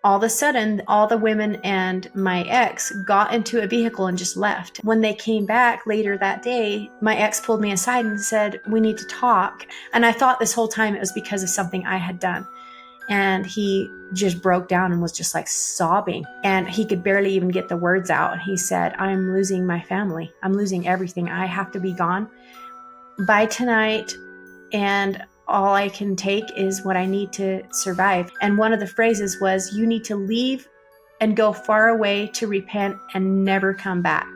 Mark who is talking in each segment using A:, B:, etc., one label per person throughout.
A: all of a sudden, all the women and my ex got into a vehicle and just left. When they came back later that day, my ex pulled me aside and said, "We need to talk." And I thought this whole time it was because of something I had done. And he just broke down and was just like sobbing. And he could barely even get the words out. He said, "I'm losing my family. I'm losing everything. I have to be gone by tonight. And all I can take is what I need to survive." And one of the phrases was, "You need to leave and go far away to repent and never come back."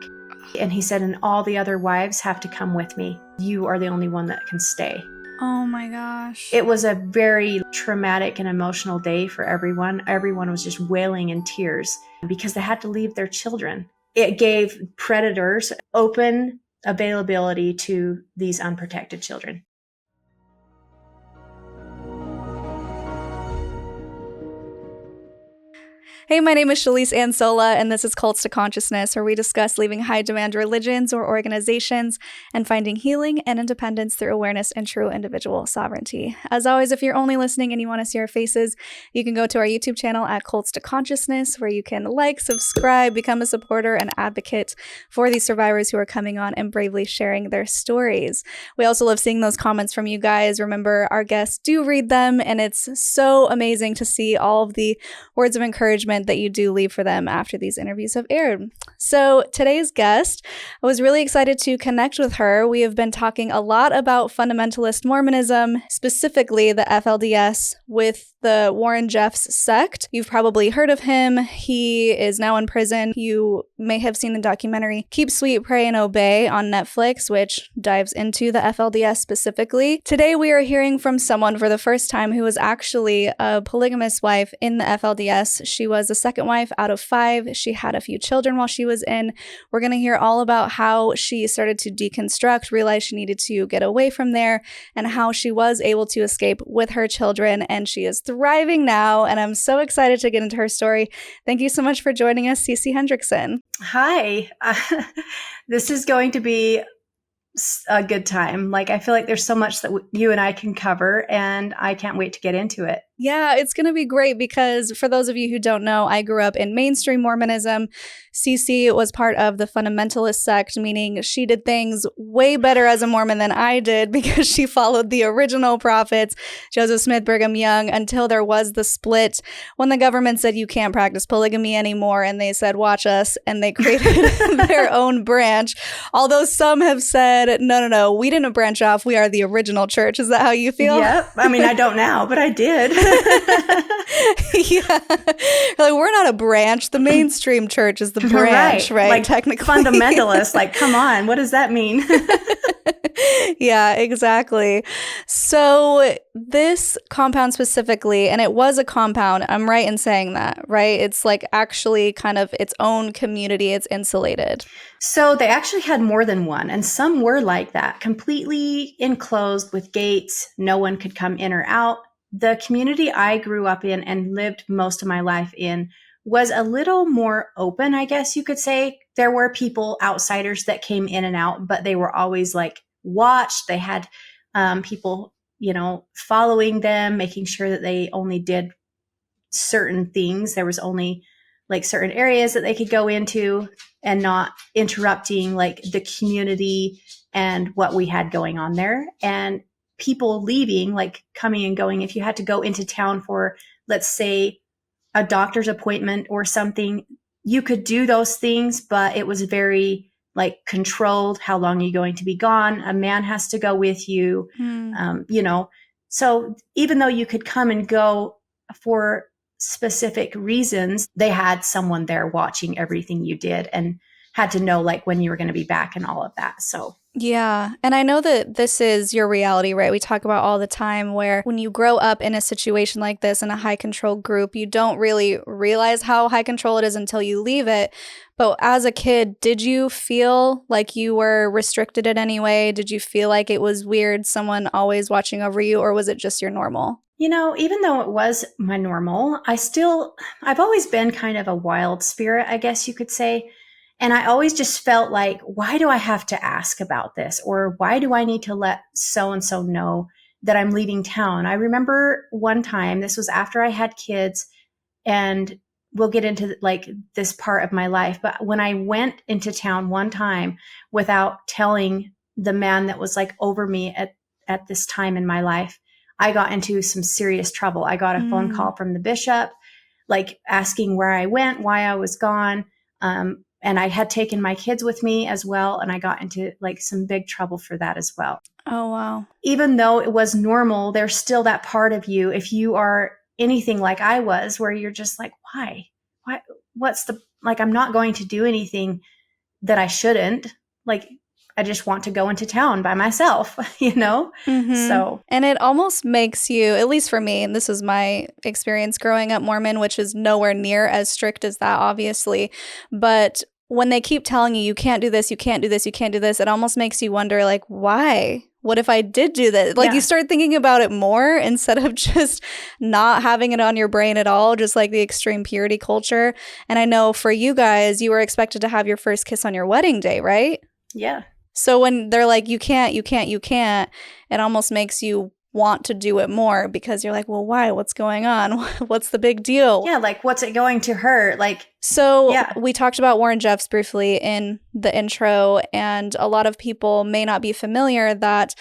A: And he said, "And all the other wives have to come with me. You are the only one that can stay."
B: Oh my gosh.
A: It was a very traumatic and emotional day for everyone. Everyone was just wailing in tears because they had to leave their children. It gave predators open availability to these unprotected children.
B: Hey, my name is Shelise Ansola, and this is Cults to Consciousness, where we discuss leaving high-demand religions or organizations and finding healing and independence through awareness and true individual sovereignty. As always, if you're only listening and you want to see our faces, you can go to our YouTube channel at Cults to Consciousness, where you can like, subscribe, become a supporter and advocate for these survivors who are coming on and bravely sharing their stories. We also love seeing those comments from you guys. Remember, our guests do read them, and it's so amazing to see all of the words of encouragement that you do leave for them after these interviews have aired. So today's guest, I was really excited to connect with her. We have been talking a lot about fundamentalist Mormonism, specifically the FLDS with the Warren Jeffs sect. You've probably heard of him. He is now in prison. You may have seen the documentary Keep Sweet, Pray, and Obey on Netflix, which dives into the FLDS specifically. Today we are hearing from someone for the first time who was actually a polygamous wife in the FLDS. She was the second wife out of 5. She had a few children while she was in. We're going to hear all about how she started to deconstruct, realized she needed to get away from there, and how she was able to escape with her children, and she is thriving now, and I'm so excited to get into her story. Thank you so much for joining us, Ceci Hendrickson.
A: Hi. This is going to be a good time. I feel like there's so much that you and I can cover, and I can't wait to get into it.
B: Yeah, it's going to be great because for those of you who don't know, I grew up in mainstream Mormonism. Ceci was part of the Fundamentalist sect, meaning she did things way better as a Mormon than I did because she followed the original prophets, Joseph Smith, Brigham Young, until there was the split when the government said you can't practice polygamy anymore, and they said, watch us, and they created their own branch. Although some have said, no, we didn't branch off. We are the original church. Is that how you feel?
A: Yep. I mean, I don't now, but I did.
B: Yeah. We're not a branch. The mainstream church is the branch, right? Technically.
A: Fundamentalists, come on. What does that mean?
B: Yeah, exactly. So this compound specifically, and it was a compound, I'm right in saying that, right? It's actually kind of its own community. It's insulated.
A: So they actually had more than one, and some were like that, completely enclosed with gates. No one could come in or out. The community I grew up in and lived most of my life in was a little more open, I guess you could say. There were people, outsiders, that came in and out, but they were always watched. They had people, following them, making sure that they only did certain things. There was only certain areas that they could go into and not interrupting the community and what we had going on there. And people leaving, coming and going. If you had to go into town for, let's say, a doctor's appointment or something, you could do those things, but it was very controlled. How long are you going to be gone? A man has to go with you. So even though you could come and go for specific reasons, they had someone there watching everything you did and had to know when you were going to be back and all of that. So
B: yeah. And I know that this is your reality, right? We talk about all the time where when you grow up in a situation like this in a high control group, you don't really realize how high control it is until you leave it. But as a kid, did you feel like you were restricted in any way? Did you feel like it was weird, someone always watching over you, or was it just your normal?
A: Even though it was my normal, I've always been kind of a wild spirit, I guess you could say. And I always just felt why do I have to ask about this? Or why do I need to let so-and-so know that I'm leaving town? I remember one time, this was after I had kids, And we'll get into like this part of my life. But when I went into town one time without telling the man that was like over me at this time in my life, I got into some serious trouble. I got a phone call from the bishop, like asking where I went, why I was gone. And I had taken my kids with me as well. And I got into like some big trouble for that as well.
B: Oh, wow.
A: Even though it was normal, there's still that part of you, if you are anything like I was, where you're just like, why? What's the, like, I'm not going to do anything that I shouldn't. Like, I just want to go into town by myself, you know? So.
B: And it almost makes you, at least for me, and this was my experience growing up Mormon, which is nowhere near as strict as that, obviously. But when they keep telling you, you can't do this, you can't do this, you can't do this, it almost makes you wonder, like, why? What if I did do this? Like, you start thinking about it more instead of just not having it on your brain at all, just like the extreme purity culture. And I know for you guys, you were expected to have your first kiss on your wedding day, right?
A: Yeah.
B: So when they're like, you can't, it almost makes you want to do it more because you're like, well, why? What's going on? What's the big deal?
A: Yeah, like, what's it going to hurt? Like,
B: so we talked about Warren Jeffs briefly in the intro, and a lot of people may not be familiar that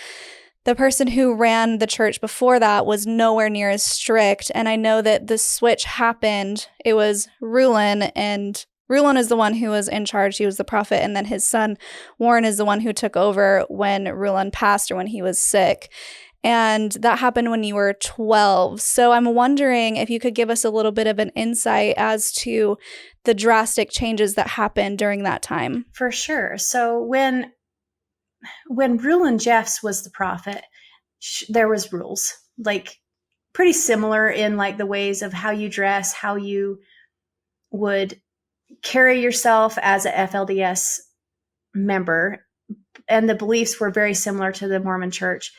B: the person who ran the church before that was nowhere near as strict. And I know that the switch happened. It was Rulon, and Rulon is the one who was in charge. He was the prophet. And then his son, Warren, is the one who took over when Rulon passed or when he was sick. And that happened when you were 12. So I'm wondering if you could give us a little bit of an insight as to the drastic changes that happened during that time.
A: For sure. So when Rulon Jeffs was the prophet, there was rules, like pretty similar in like the ways of how you dress, how you would carry yourself as a FLDS member. And the beliefs were very similar to the Mormon church.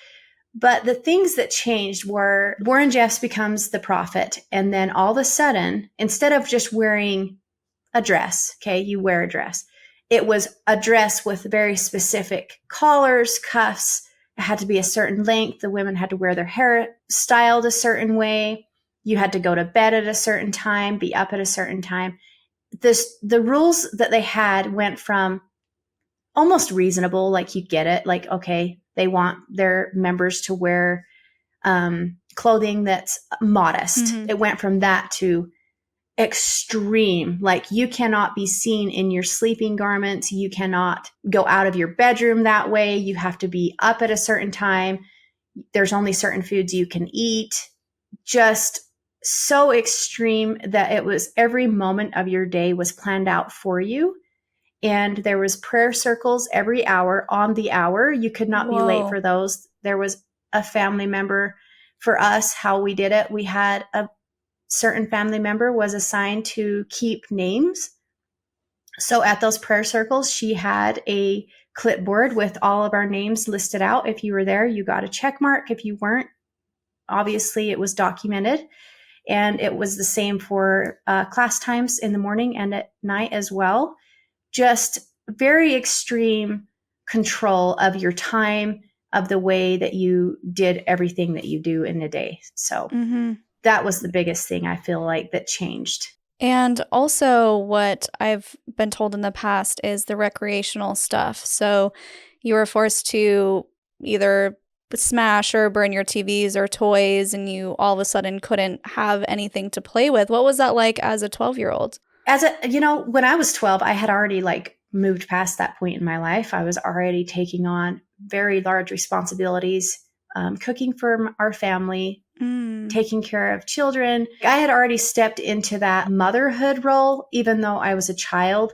A: But the things that changed were Warren Jeffs becomes the prophet. And then all of a sudden, instead of just wearing a dress, okay, you wear a dress. It was a dress with very specific collars, cuffs. It had to be a certain length. The women had to wear their hair styled a certain way. You had to go to bed at a certain time, be up at a certain time. The rules that they had went from almost reasonable, like you get it, like, okay, they want their members to wear clothing that's modest. It went from that to extreme, like you cannot be seen in your sleeping garments. You cannot go out of your bedroom that way. You have to be up at a certain time. There's only certain foods you can eat. Just so extreme that it was every moment of your day was planned out for you. And there was prayer circles every hour on the hour. You could not be late for those. There was a family member for us, how we did it. We had a certain family member was assigned to keep names. So at those prayer circles, she had a clipboard with all of our names listed out. If you were there, you got a check mark. If you weren't, obviously it was documented. And it was the same for class times in the morning and at night as well. Just very extreme control of your time, of the way that you did everything that you do in a day. So that was the biggest thing I feel like that changed.
B: And also what I've been told in the past is the recreational stuff. So you were forced to either smash or burn your TVs or toys, and you all of a sudden couldn't have anything to play with. What was that like as a 12-year-old?
A: When I was 12, I had already like moved past that point in my life. I was already taking on very large responsibilities, cooking for our family, taking care of children. I had already stepped into that motherhood role, even though I was a child.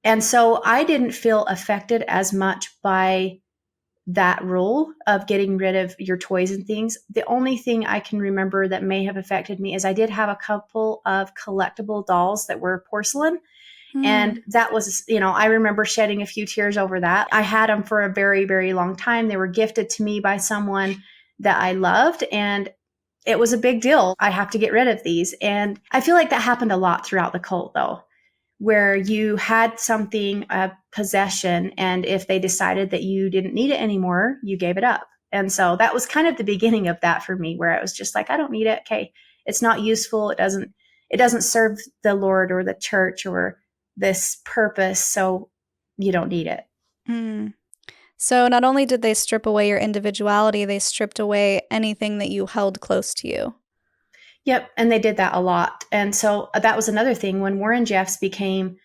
A: And so I didn't feel affected as much by that rule of getting rid of your toys and things. The only thing I can remember that may have affected me is I did have a couple of collectible dolls that were porcelain. And that was, I remember shedding a few tears over that. I had them for a very, very long time. They were gifted to me by someone that I loved, and it was a big deal. I have to get rid of these. And I feel like that happened a lot throughout the cult, though, where you had something, a possession, and if they decided that you didn't need it anymore, you gave it up. And so that was kind of the beginning of that for me, where I was just like, I don't need it. Okay, it's not useful. it doesn't serve the Lord or the church or this purpose, so you don't need it.
B: Mm. So not only did they strip away your individuality, they stripped away anything that you held close to you.
A: Yep, and they did that a lot. And so that was another thing. When Warren Jeffs became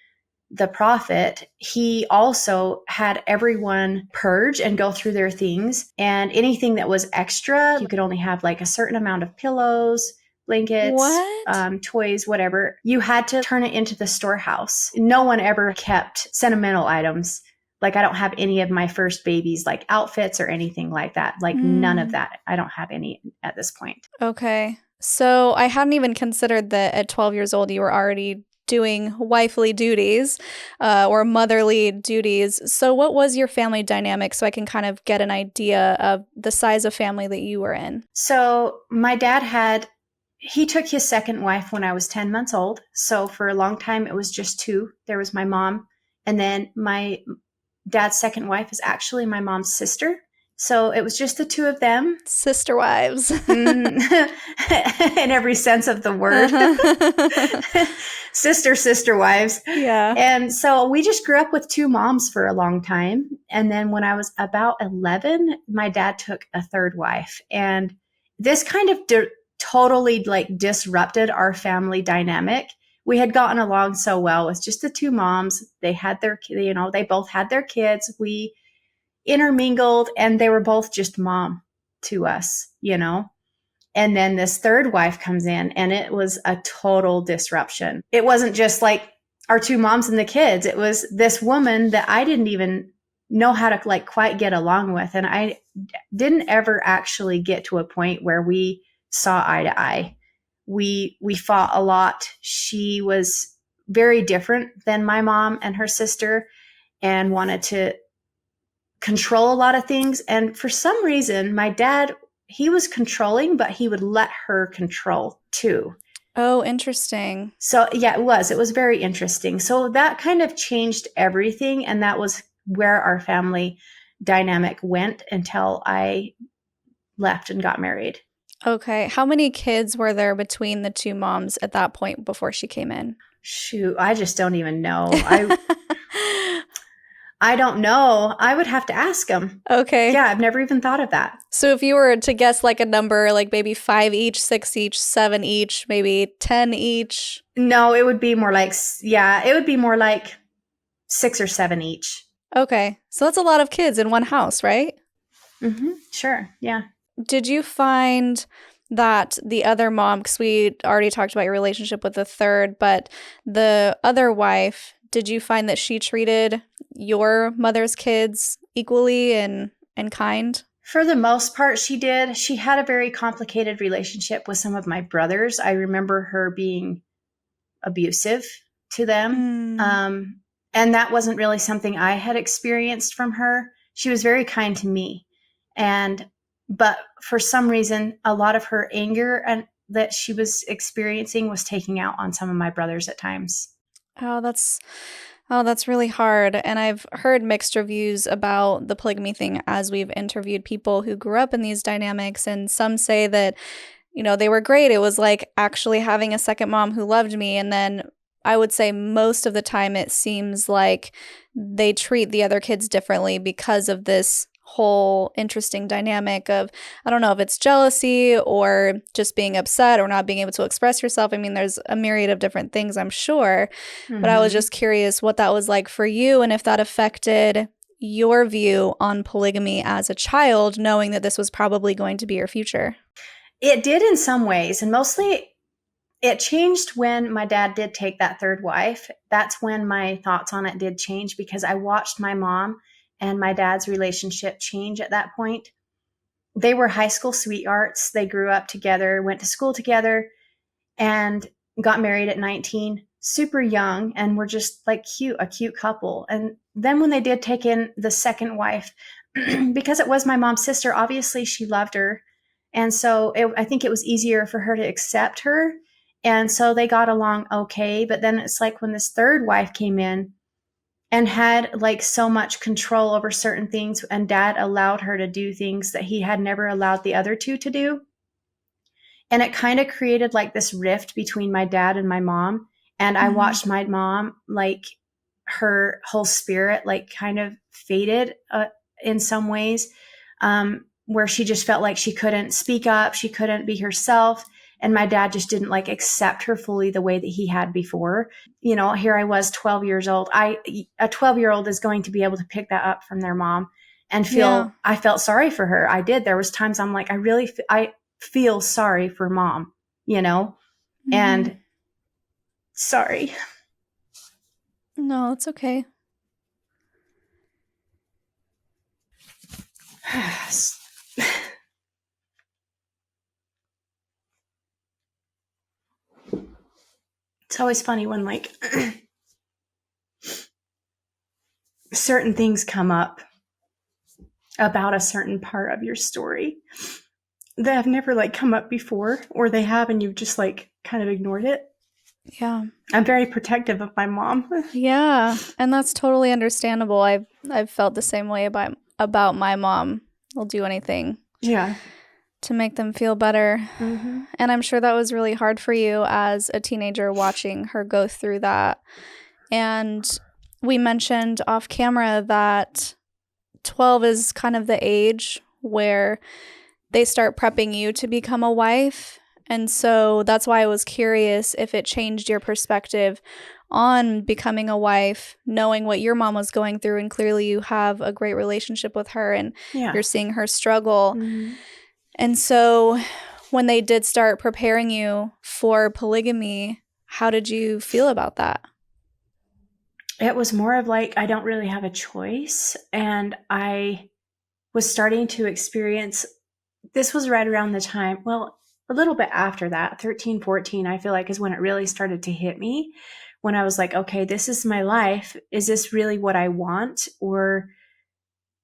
A: the prophet, he also had everyone purge and go through their things. And anything that was extra, you could only have like a certain amount of pillows, blankets, toys, whatever. You had to turn it into the storehouse. No one ever kept sentimental items. Like I don't have any of my first baby's like outfits or anything like that. Like none of that. I don't have any at this point.
B: Okay. So I hadn't even considered that at 12 years old, you were already doing wifely duties or motherly duties. So what was your family dynamic so I can kind of get an idea of the size of family that you were in?
A: So my dad he took his second wife when I was 10 months old. So for a long time, it was just two. There was my mom. And then my dad's second wife is actually my mom's sister. So it was just the two of them.
B: Sister wives.
A: In every sense of the word. Sister wives.
B: Yeah.
A: And so we just grew up with two moms for a long time. And then when I was about 11, my dad took a third wife. And this kind of totally like disrupted our family dynamic. We had gotten along so well with just the two moms. They had their, they both had their kids. We intermingled and they were both just mom to us, And then this third wife comes in and it was a total disruption. It wasn't just like our two moms and the kids. It was this woman that I didn't even know how to like quite get along with. And I didn't ever actually get to a point where we saw eye to eye. We fought a lot. She was very different than my mom and her sister and wanted to control a lot of things. And for some reason, my dad, he was controlling, but he would let her control too.
B: Oh, interesting.
A: So yeah, it was very interesting. So that kind of changed everything. And that was where our family dynamic went until I left and got married.
B: Okay. How many kids were there between the two moms at that point before she came in?
A: Shoot, I just don't even know. I don't know. I would have to ask them.
B: Okay.
A: Yeah, I've never even thought of that.
B: So if you were to guess like a number, like maybe 5 each, 6 each, 7 each, maybe 10 each?
A: No, it would be more like, it would be more like 6 or 7 each.
B: Okay. So that's a lot of kids in one house, right?
A: Mm-hmm. Sure. Yeah.
B: Did you find that the other mom, because we already talked about your relationship with the third, but the other wife, did you find that she treated your mother's kids equally and kind?
A: For the most part, she did. She had a very complicated relationship with some of my brothers. I remember her being abusive to them. And that wasn't really something I had experienced from her. She was very kind to me. But for some reason, a lot of her anger that she was experiencing was taking out on some of my brothers at times.
B: Oh, that's really hard. And I've heard mixed reviews about the polygamy thing as we've interviewed people who grew up in these dynamics. And some say that, they were great. It was like actually having a second mom who loved me. And then I would say most of the time it seems like they treat the other kids differently because of this whole interesting dynamic of, I don't know if it's jealousy or just being upset or not being able to express yourself. I mean, there's a myriad of different things, I'm sure. Mm-hmm. But I was just curious what that was like for you and if that affected your view on polygamy as a child, knowing that this was probably going to be your future.
A: It did in some ways, and mostly it changed when my dad did take that third wife. That's when my thoughts on it did change because I watched my mom and my dad's relationship change at that point. They were high school sweethearts. They grew up together, went to school together, and got married at 19, super young, and were just like a cute couple. And then when they did take in the second wife, because it was my mom's sister, obviously she loved her. And so I think it was easier for her to accept her. And so they got along okay. But then it's like when this third wife came in, and had like so much control over certain things, and dad allowed her to do things that he had never allowed the other two to do. And it kind of created like this rift between my dad and my mom. And I watched my mom, like her whole spirit, like kind of faded in some ways, where she just felt like she couldn't speak up. She couldn't be herself. And my dad just didn't like accept her fully the way that he had before. You know, here I was 12 years old. A 12-year-old is going to be able to pick that up from their mom and I felt sorry for her. I did. There was times I'm like, I feel sorry for mom, you know, and sorry.
B: No, it's okay.
A: It's always funny when like certain things come up about a certain part of your story that have never like come up before, or they have and you've just like kind of ignored it.
B: Yeah.
A: I'm very protective of my mom.
B: Yeah, and that's totally understandable. I've felt the same way about my mom. I'll do anything.
A: Yeah.
B: To make them feel better.
A: Mm-hmm.
B: And I'm sure that was really hard for you as a teenager watching her go through that. And we mentioned off camera that 12 is kind of the age where they start prepping you to become a wife. And so that's why I was curious if it changed your perspective on becoming a wife, knowing what your mom was going through. And clearly you have a great relationship with her and you're seeing her struggle.
A: Mm-hmm.
B: And so when they did start preparing you for polygamy, how did you feel about that?
A: It was more of like, I don't really have a choice. And I was starting to experience, this was right around the time, well, a little bit after that, 13, 14, I feel like is when it really started to hit me. When I was like, okay, this is my life. Is this really what I want? Or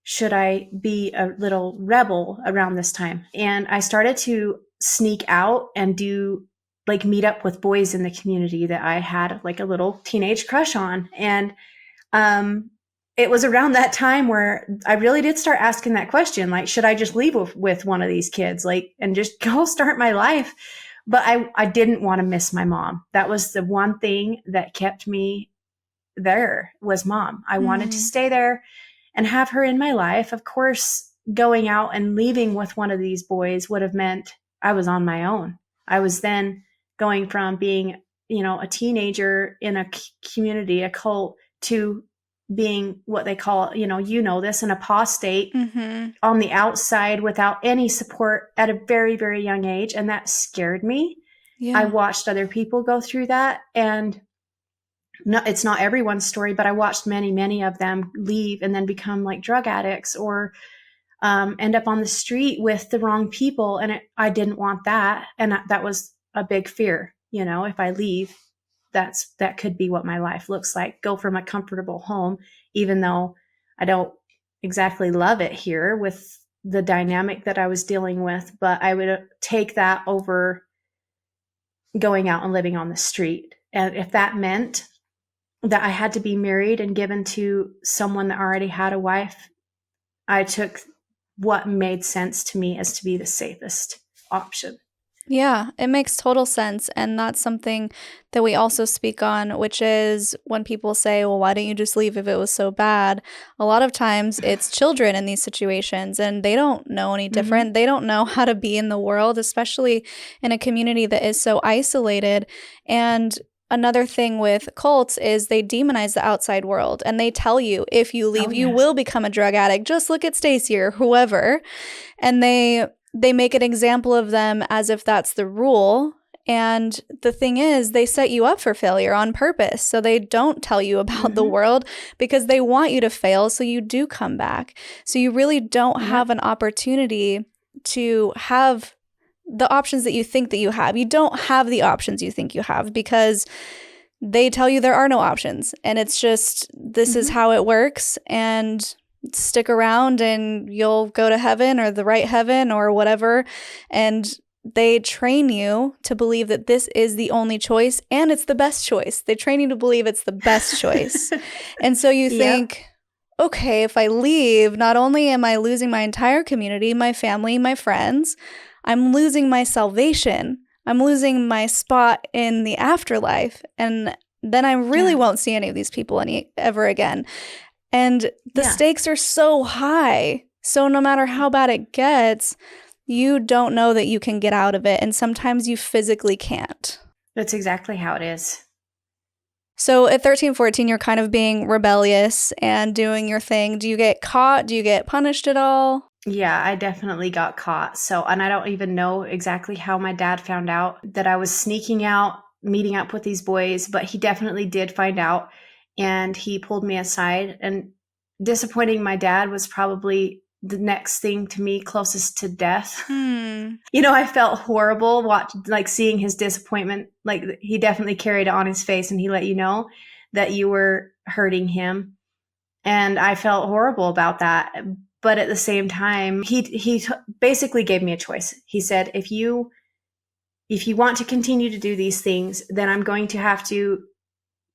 A: should I be a little rebel around this time? And I started to sneak out and do like meet up with boys in the community that I had like a little teenage crush on. And it was around that time where I really did start asking that question, like, should I just leave with one of these kids, like, and just go start my life? But I didn't want to miss my mom. That was the one thing that kept me there, was mom. I wanted to stay there and have her in my life. Of course, going out and leaving with one of these boys would have meant I was on my own. I was then going from being, you know, a teenager in a community, a cult, to being what they call, you know this, an apostate on the outside without any support at a very, very young age. And that scared me. Yeah. I watched other people go through that, and it's not everyone's story, but I watched many, many of them leave and then become like drug addicts or end up on the street with the wrong people. And I didn't want that. And that was a big fear. You know, if I leave, that could be what my life looks like. Go from a comfortable home, even though I don't exactly love it here with the dynamic that I was dealing with, but I would take that over going out and living on the street. And if that meant that I had to be married and given to someone that already had a wife, I took what made sense to me as to be the safest option.
B: Yeah, it makes total sense. And that's something that we also speak on, which is when people say, well, why don't you just leave if it was so bad? A lot of times it's children in these situations and they don't know any different. They don't know how to be in the world, especially in a community that is so isolated. And another thing with cults is they demonize the outside world and they tell you if you leave, you will become a drug addict. Just look at Ceci or whoever. And they make an example of them as if that's the rule. And the thing is, they set you up for failure on purpose. So they don't tell you about the world because they want you to fail so you do come back. So you really don't have an opportunity to have the options that you think that you have. You don't have the options you think you have because they tell you there are no options. And it's just, this is how it works. And stick around and you'll go to heaven or the right heaven or whatever. And they train you to believe that this is the only choice and it's the best choice. They train you to believe it's the best choice. And so you think, okay, if I leave, not only am I losing my entire community, my family, my friends, I'm losing my salvation. I'm losing my spot in the afterlife. And then I really won't see any of these people ever again. And the stakes are so high. So no matter how bad it gets, you don't know that you can get out of it. And sometimes you physically can't.
A: That's exactly how it is.
B: So at 13, 14, you're kind of being rebellious and doing your thing. Do you get caught? Do you get punished at all?
A: Yeah, I definitely got caught. And I don't even know exactly how my dad found out that I was sneaking out, meeting up with these boys, but he definitely did find out, and he pulled me aside. And disappointing my dad was probably the next thing to me closest to death. I felt horrible seeing his disappointment. Like, he definitely carried it on his face, and he let you know that you were hurting him. And I felt horrible about that. But at the same time, he basically gave me a choice. He said, if you want to continue to do these things, then we're going to have to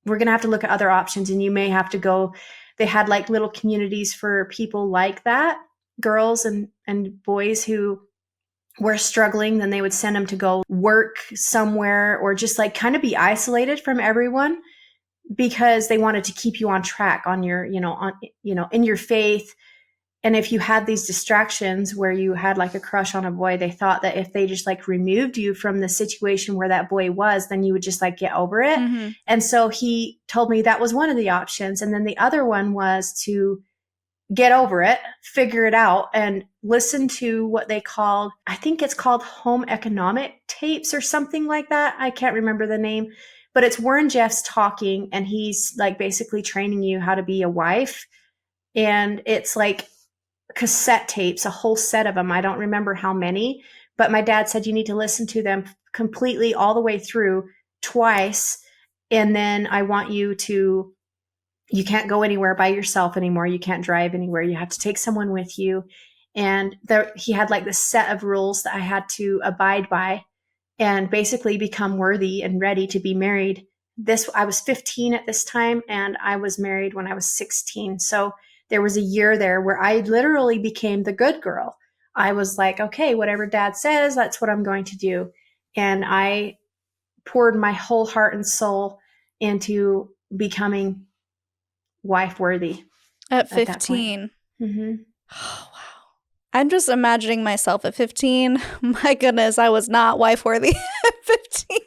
A: look at other options, and you may have to go. They had like little communities for people like that, girls and boys who were struggling. Then they would send them to go work somewhere, or just like kind of be isolated from everyone, because they wanted to keep you on track on your, in your faith. And if you had these distractions where you had like a crush on a boy, they thought that if they just like removed you from the situation where that boy was, then you would just like get over it. Mm-hmm. And so he told me that was one of the options. And then the other one was to get over it, figure it out, and listen to what they called, I think it's called home economic tapes or something like that. I can't remember the name, but it's Warren Jeffs talking, and he's like basically training you how to be a wife. And it's like cassette tapes, a whole set of them. I don't remember how many, but my dad said you need to listen to them completely all the way through twice. And then I want you can't go anywhere by yourself anymore. You can't drive anywhere. You have to take someone with you. And he had like this set of rules that I had to abide by and basically become worthy and ready to be married. I was 15 at this time, and I was married when I was 16. So there was a year there where I literally became the good girl. I was like, okay, whatever dad says, that's what I'm going to do. And I poured my whole heart and soul into becoming wife worthy.
B: At 15.
A: Mm-hmm.
B: Oh, wow. I'm just imagining myself at 15. My goodness, I was not wife worthy at 15.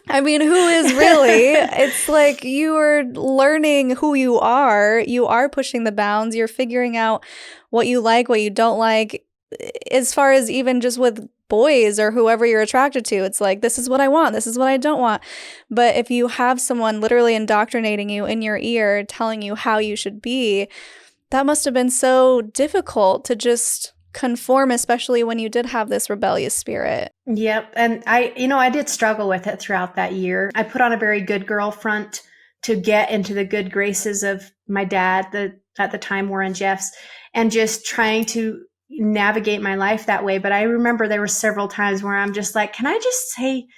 B: I mean, who is really? It's like you are learning who you are. You are pushing the bounds. You're figuring out what you like, what you don't like. As far as even just with boys or whoever you're attracted to, it's like, this is what I want. This is what I don't want. But if you have someone literally indoctrinating you in your ear, telling you how you should be, that must have been so difficult to just conform, especially when you did have this rebellious spirit.
A: Yep. And I did struggle with it throughout that year. I put on a very good girl front to get into the good graces of my dad, at the time Warren Jeffs, and just trying to navigate my life that way. But I remember there were several times where I'm just like, can I just say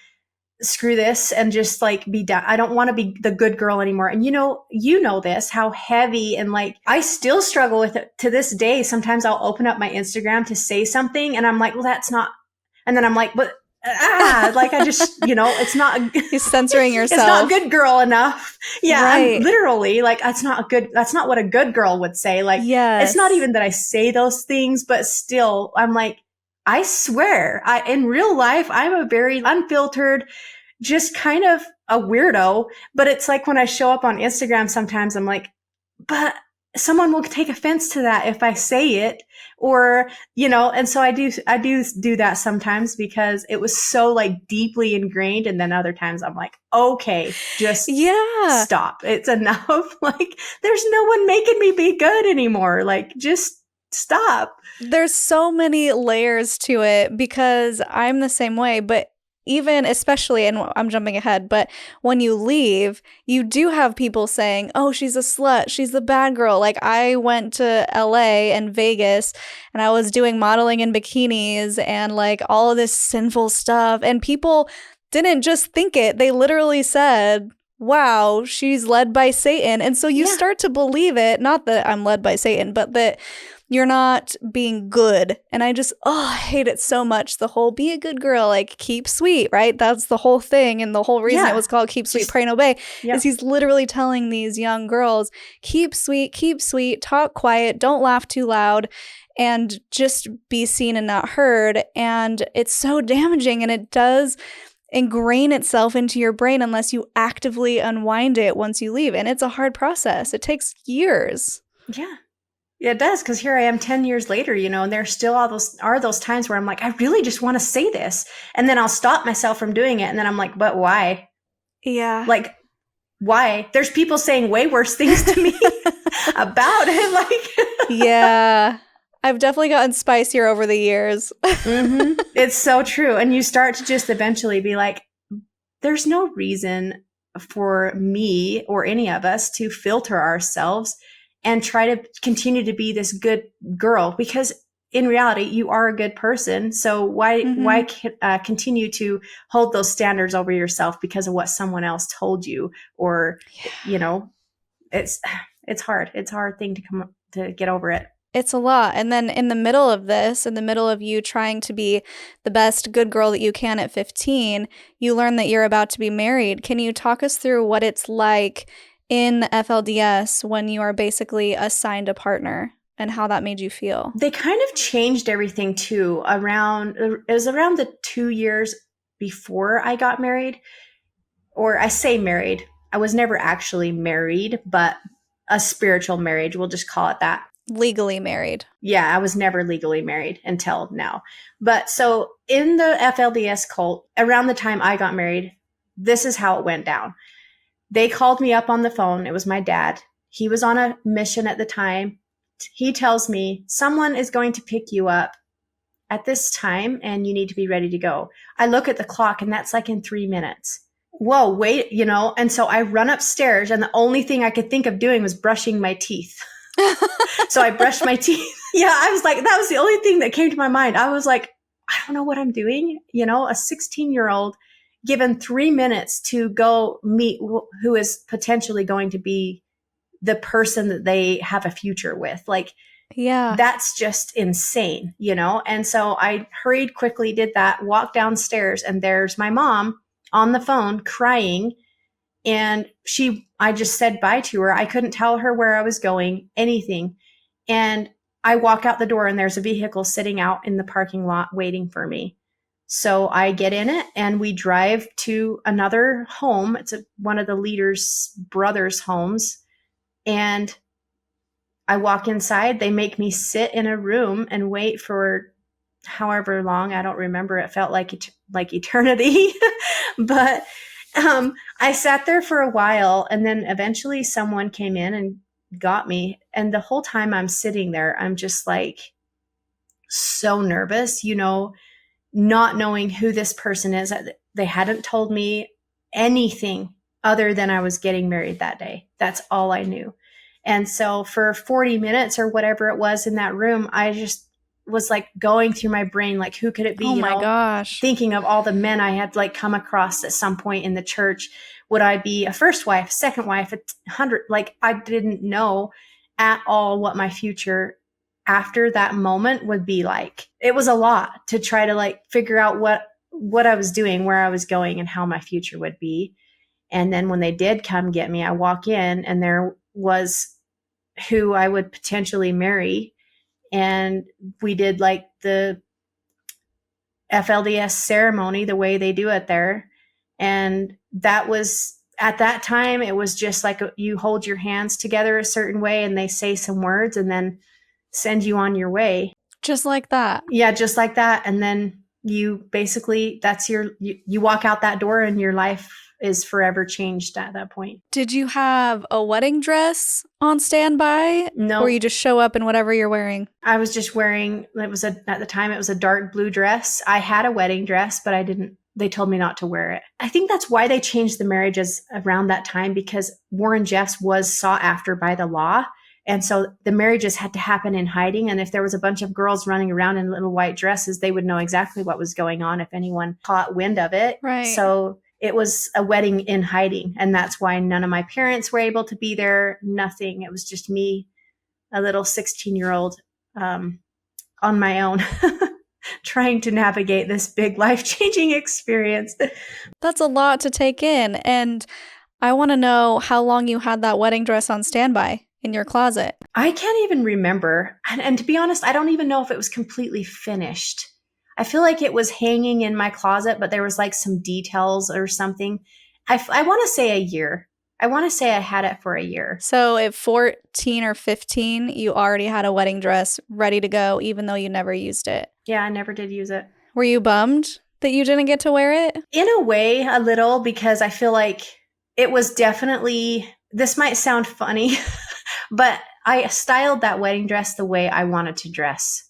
A: screw this and just like be done? I don't want to be the good girl anymore. And you know this, how heavy, and like I still struggle with it to this day. Sometimes I'll open up my Instagram to say something and I'm like, well, that's not, and then I'm like, but like I just, it's not,
B: you're censoring yourself.
A: It's not good girl enough. Yeah.
B: Right.
A: I'm literally like, that's not what a good girl would say. Like, yes. It's not even that I say those things, but still I'm like, I swear, in real life, I'm a very unfiltered, just kind of a weirdo. But it's like when I show up on Instagram, sometimes I'm like, but someone will take offense to that if I say it, or, and so I do that sometimes because it was so like deeply ingrained. And then other times I'm like, okay, just stop. It's enough. Like, there's no one making me be good anymore. Like, just stop.
B: There's so many layers to it because I'm the same way, but even especially, and I'm jumping ahead, but when you leave, you do have people saying, oh, she's a slut, she's the bad girl. Like, I went to LA and Vegas and I was doing modeling in bikinis and like all of this sinful stuff. And people didn't just think it, they literally said, wow, she's led by Satan. And so you start to believe it, not that I'm led by Satan, but that You're not being good. And I hate it so much. The whole be a good girl, like keep sweet, right? That's the whole thing. And the whole reason it was called Keep Sweet, Pray and Obey is he's literally telling these young girls, keep sweet, talk quiet, don't laugh too loud, and just be seen and not heard. And it's so damaging, and it does ingrain itself into your brain unless you actively unwind it once you leave. And it's a hard process. It takes years.
A: Yeah. It does, because here I am 10 years later, and there still are those times where I'm like, I really just want to say this. And then I'll stop myself from doing it. And then I'm like, but why?
B: Yeah.
A: Like, why? There's people saying way worse things to me about it. Like,
B: yeah. I've definitely gotten spicier over the years.
A: Mm-hmm. It's so true. And you start to just eventually be like, there's no reason for me or any of us to filter ourselves and try to continue to be this good girl, because in reality, you are a good person. So why continue to hold those standards over yourself because of what someone else told you? Or, it's hard. It's a hard thing to get over it.
B: It's a lot. And then in the middle of this, in the middle of you trying to be the best good girl that you can at 15, you learn that you're about to be married. Can you talk us through what it's like in the FLDS when you are basically assigned a partner and how that made you feel?
A: They kind of changed everything too it was around the 2 years before I got married, or I say married. I was never actually married, but a spiritual marriage, we'll just call it that.
B: Legally married.
A: Yeah, I was never legally married until now. But so in the FLDS cult, around the time I got married, this is how it went down. They called me up on the phone. It was my dad. He was on a mission at the time. He tells me, someone is going to pick you up at this time and you need to be ready to go. I look at the clock and that's like in 3 minutes. Whoa, wait, and so I run upstairs and the only thing I could think of doing was brushing my teeth. So I brushed my teeth. Yeah, I was like, that was the only thing that came to my mind. I was like, I don't know what I'm doing. A 16-year-old given 3 minutes to go meet who is potentially going to be the person that they have a future with. Like,
B: yeah,
A: that's just insane, And so I hurried, quickly did that, walked downstairs, and there's my mom on the phone crying. And I just said bye to her. I couldn't tell her where I was going, anything. And I walk out the door and there's a vehicle sitting out in the parking lot waiting for me. So I get in it and we drive to another home. It's one of the leader's brother's homes. And I walk inside. They make me sit in a room and wait for however long. I don't remember. It felt like eternity. But I sat there for a while, and then eventually someone came in and got me. And the whole time I'm sitting there, I'm just like so nervous, not knowing who this person is. They hadn't told me anything other than I was getting married that day. That's all I knew. And so for 40 minutes or whatever it was in that room, I just was like going through my brain, like, who could it be?
B: Oh my gosh.
A: Thinking of all the men I had like come across at some point in the church. Would I be a first wife, second wife, 100? Like, I didn't know at all what my future after that moment would be like. It was a lot to try to like figure out what I was doing, where I was going, and how my future would be. And then when they did come get me, I walk in and there was who I would potentially marry. And we did like the FLDS ceremony, the way they do it there. And that was, at that time, it was just like you hold your hands together a certain way and they say some words and then send you on your way.
B: Just like that.
A: Yeah, just like that. And then you basically, you walk out that door and your life is forever changed at that point.
B: Did you have a wedding dress on standby?
A: No.
B: Or you just show up in whatever you're wearing?
A: I was just wearing, at the time it was a dark blue dress. I had a wedding dress, but they told me not to wear it. I think that's why they changed the marriages around that time, because Warren Jeffs was sought after by the law. And so the marriages had to happen in hiding. And if there was a bunch of girls running around in little white dresses, they would know exactly what was going on if anyone caught wind of it.
B: Right.
A: So it was a wedding in hiding. And that's why none of my parents were able to be there. Nothing. It was just me, a little 16-year-old on my own, trying to navigate this big life-changing experience.
B: That's a lot to take in. And I want to know how long you had that wedding dress on standby in your closet.
A: I can't even remember. And to be honest, I don't even know if it was completely finished. I feel like it was hanging in my closet, but there was like some details or something. I want to say a year. I want to say I had it for a year.
B: So at 14 or 15, you already had a wedding dress ready to go, even though you never used it.
A: Yeah, I never did use it.
B: Were you bummed that you didn't get to wear it?
A: In a way, a little, because I feel like it was definitely, this might sound funny, but I styled that wedding dress the way I wanted to dress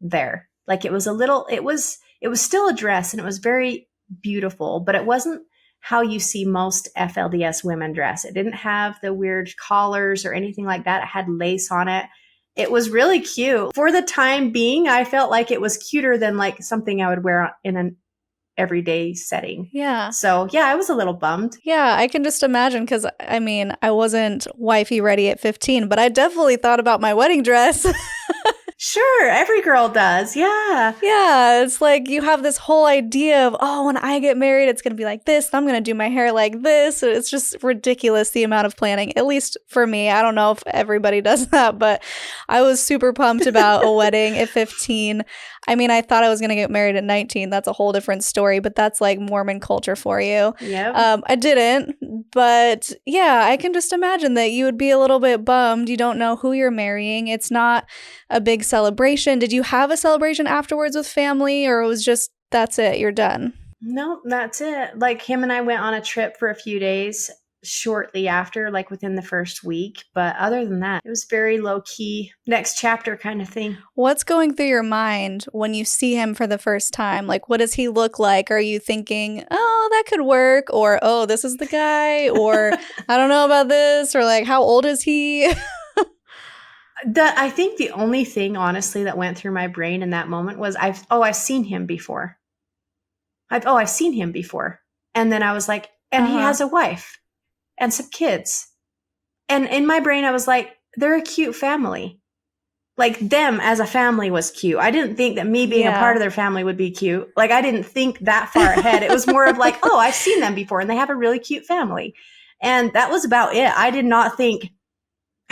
A: there. Like it was a little, it was still a dress and it was very beautiful, but it wasn't how you see most FLDS women dress. It didn't have the weird collars or anything like that. It had lace on it. It was really cute. For the time being, I felt like it was cuter than like something I would wear in an everyday setting.
B: Yeah.
A: So yeah, I was a little bummed.
B: Yeah, I can just imagine because, I mean, I wasn't wifey ready at 15, but I definitely thought about my wedding dress.
A: Sure, every girl does. Yeah.
B: Yeah, it's like you have this whole idea of, oh, when I get married, it's going to be like this. I'm going to do my hair like this. It's just ridiculous, the amount of planning, at least for me. I don't know if everybody does that, but I was super pumped about a wedding at 15. I mean, I thought I was going to get married at 19. That's a whole different story, but that's like Mormon culture for you.
A: Yeah.
B: I didn't, but yeah, I can just imagine that you would be a little bit bummed. You don't know who you're marrying. It's not a big celebration. Did you have a celebration afterwards with family, or it was just, that's it, you're done?
A: No, that's it. Like him and I went on a trip for a few days shortly after, like within the first week. But other than that, it was very low key, next chapter kind of thing.
B: What's going through your mind when you see him for the first time? Like, what does he look like? Are you thinking, oh, that could work? Or, oh, this is the guy? Or, I don't know about this? Or like, how old is he?
A: I think the only thing, honestly, that went through my brain in that moment was, I've seen him before. I've seen him before. And then I was like, and he has a wife and some kids. And in my brain, I was like, they're a cute family. Like them as a family was cute. I didn't think that me being a part of their family would be cute. Like I didn't think that far ahead. It was more of like, oh, I've seen them before and they have a really cute family. And that was about it. I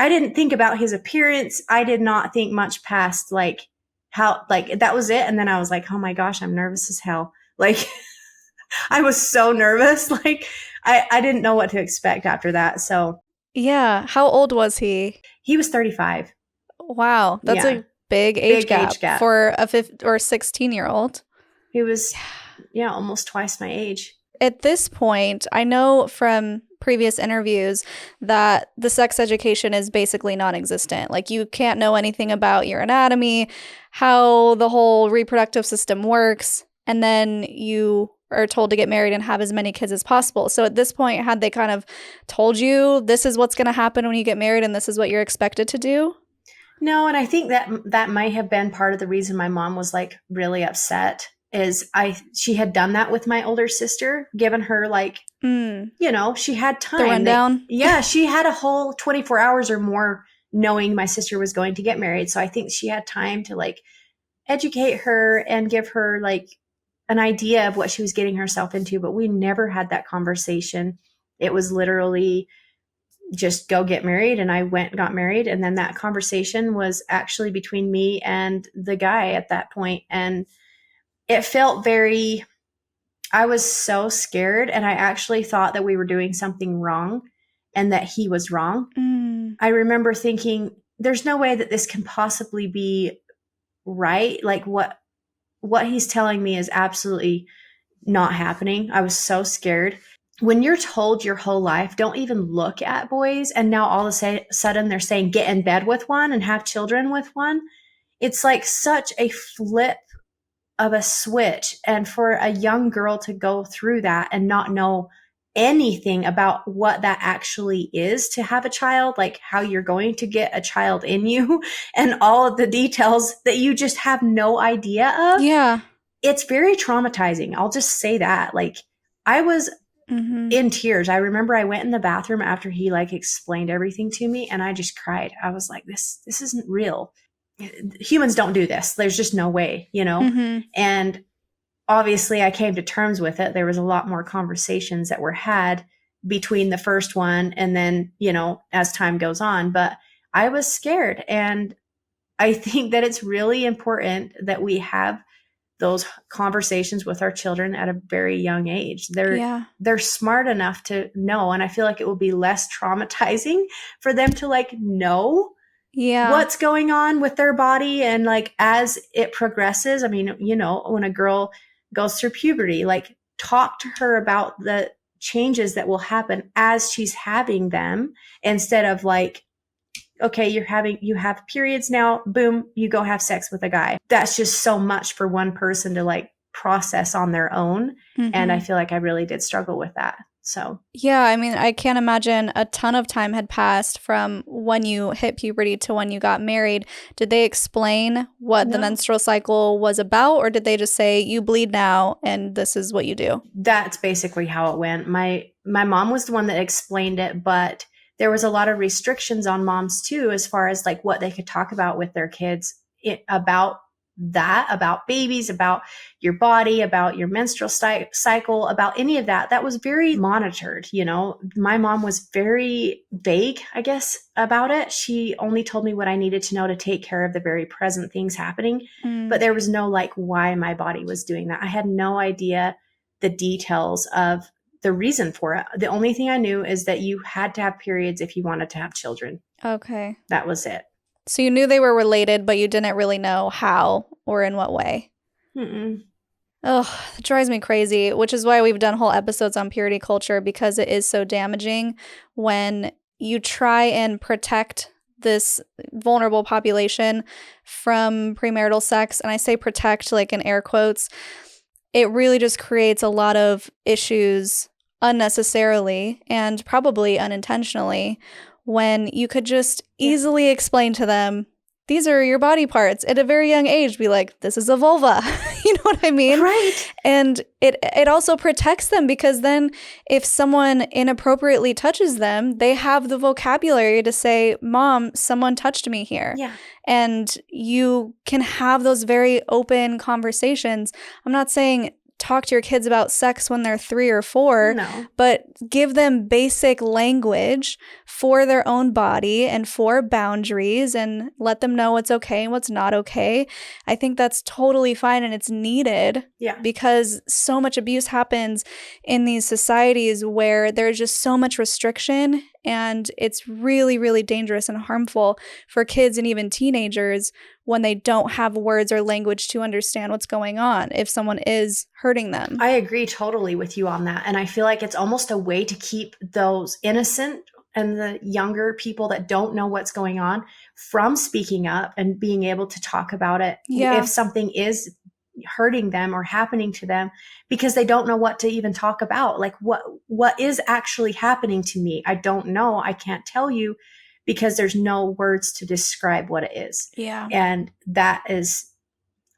A: didn't think about his appearance. I did not think much past like how, like that was it. And then I was like, oh my gosh, I'm nervous as hell. Like I was so nervous. Like I didn't know what to expect after that. So
B: yeah. How old was he?
A: He was 35.
B: Wow. That's a big age gap for a 15 or 16-year-old.
A: He was, almost twice my age.
B: At this point, I know from previous interviews that the sex education is basically non-existent. Like you can't know anything about your anatomy, how the whole reproductive system works, and then you are told to get married and have as many kids as possible. So at this point, had they kind of told you this is what's going to happen when you get married and this is what you're expected to do?
A: No, and I think that might have been part of the reason my mom was like really upset. She had done that with my older sister, given her like, she had time.
B: The rundown?
A: She had a whole 24 hours or more knowing my sister was going to get married. So I think she had time to like educate her and give her like an idea of what she was getting herself into. But we never had that conversation. It was literally just go get married. And I went and got married. And then that conversation was actually between me and the guy at that point. And it felt I was so scared, and I actually thought that we were doing something wrong and that he was wrong. I remember thinking, there's no way that this can possibly be right. Like what he's telling me is absolutely not happening. I was so scared. When you're told your whole life, don't even look at boys, and now all of a sudden they're saying get in bed with one and have children with one, it's like such a flip of a switch. And for a young girl to go through that and not know anything about what that actually is to have a child, like how you're going to get a child in you and all of the details that you just have no idea of.
B: Yeah.
A: It's very traumatizing. I'll just say that. Like I was in tears. I remember I went in the bathroom after he like explained everything to me and I just cried. I was like, this isn't real. humans don't do this. There's just no way, And obviously I came to terms with it. There was a lot more conversations that were had between the first one and then, as time goes on, but I was scared. And I think that it's really important that we have those conversations with our children at a very young age. They're smart enough to know. And I feel like it will be less traumatizing for them to know what's going on with their body. And as it progresses, I mean, when a girl goes through puberty, talk to her about the changes that will happen as she's having them, instead of okay, you have periods now, boom, you go have sex with a guy. That's just so much for one person to process on their own. And I feel like I really did struggle with that. So,
B: yeah, I mean, I can't imagine a ton of time had passed from when you hit puberty to when you got married. Did they explain what the menstrual cycle was about, or did they just say, you bleed now and this is what you do?
A: That's basically how it went. My mom was the one that explained it, but there was a lot of restrictions on moms too, as far as what they could talk about with their kids about babies, about your body, about your menstrual cycle, about any of that. That was very monitored. My mom was very vague, I guess, about it. She only told me what I needed to know to take care of the very present things happening. But there was no why my body was doing that. I had no idea the details of the reason for it. The only thing I knew is that you had to have periods if you wanted to have children.
B: Okay.
A: That was it.
B: So you knew they were related, but you didn't really know how or in what way. Oh, it drives me crazy, which is why we've done whole episodes on purity culture, because it is so damaging when you try and protect this vulnerable population from premarital sex. And I say protect in air quotes. It really just creates a lot of issues unnecessarily and probably unintentionally, when you could just easily explain to them, these are your body parts at a very young age. Be like, this is a vulva. You know what I mean?
A: Right.
B: And it also protects them, because then if someone inappropriately touches them, they have the vocabulary to say, Mom, someone touched me here.
A: Yeah.
B: And you can have those very open conversations. I'm not saying talk to your kids about sex when they're 3 or 4, but give them basic language for their own body and for boundaries, and let them know what's okay and what's not okay. I think that's totally fine, and it's needed because so much abuse happens in these societies where there's just so much restriction, and it's really, really dangerous and harmful for kids and even teenagers when they don't have words or language to understand what's going on if someone is hurting them.
A: I agree totally with you on that. And I feel like it's almost a way to keep those innocent and the younger people that don't know what's going on from speaking up and being able to talk about it if something is hurting them or happening to them, because they don't know what to even talk about. What is actually happening to me? I don't know. I can't tell you, because there's no words to describe what it is.
B: Yeah.
A: And that is,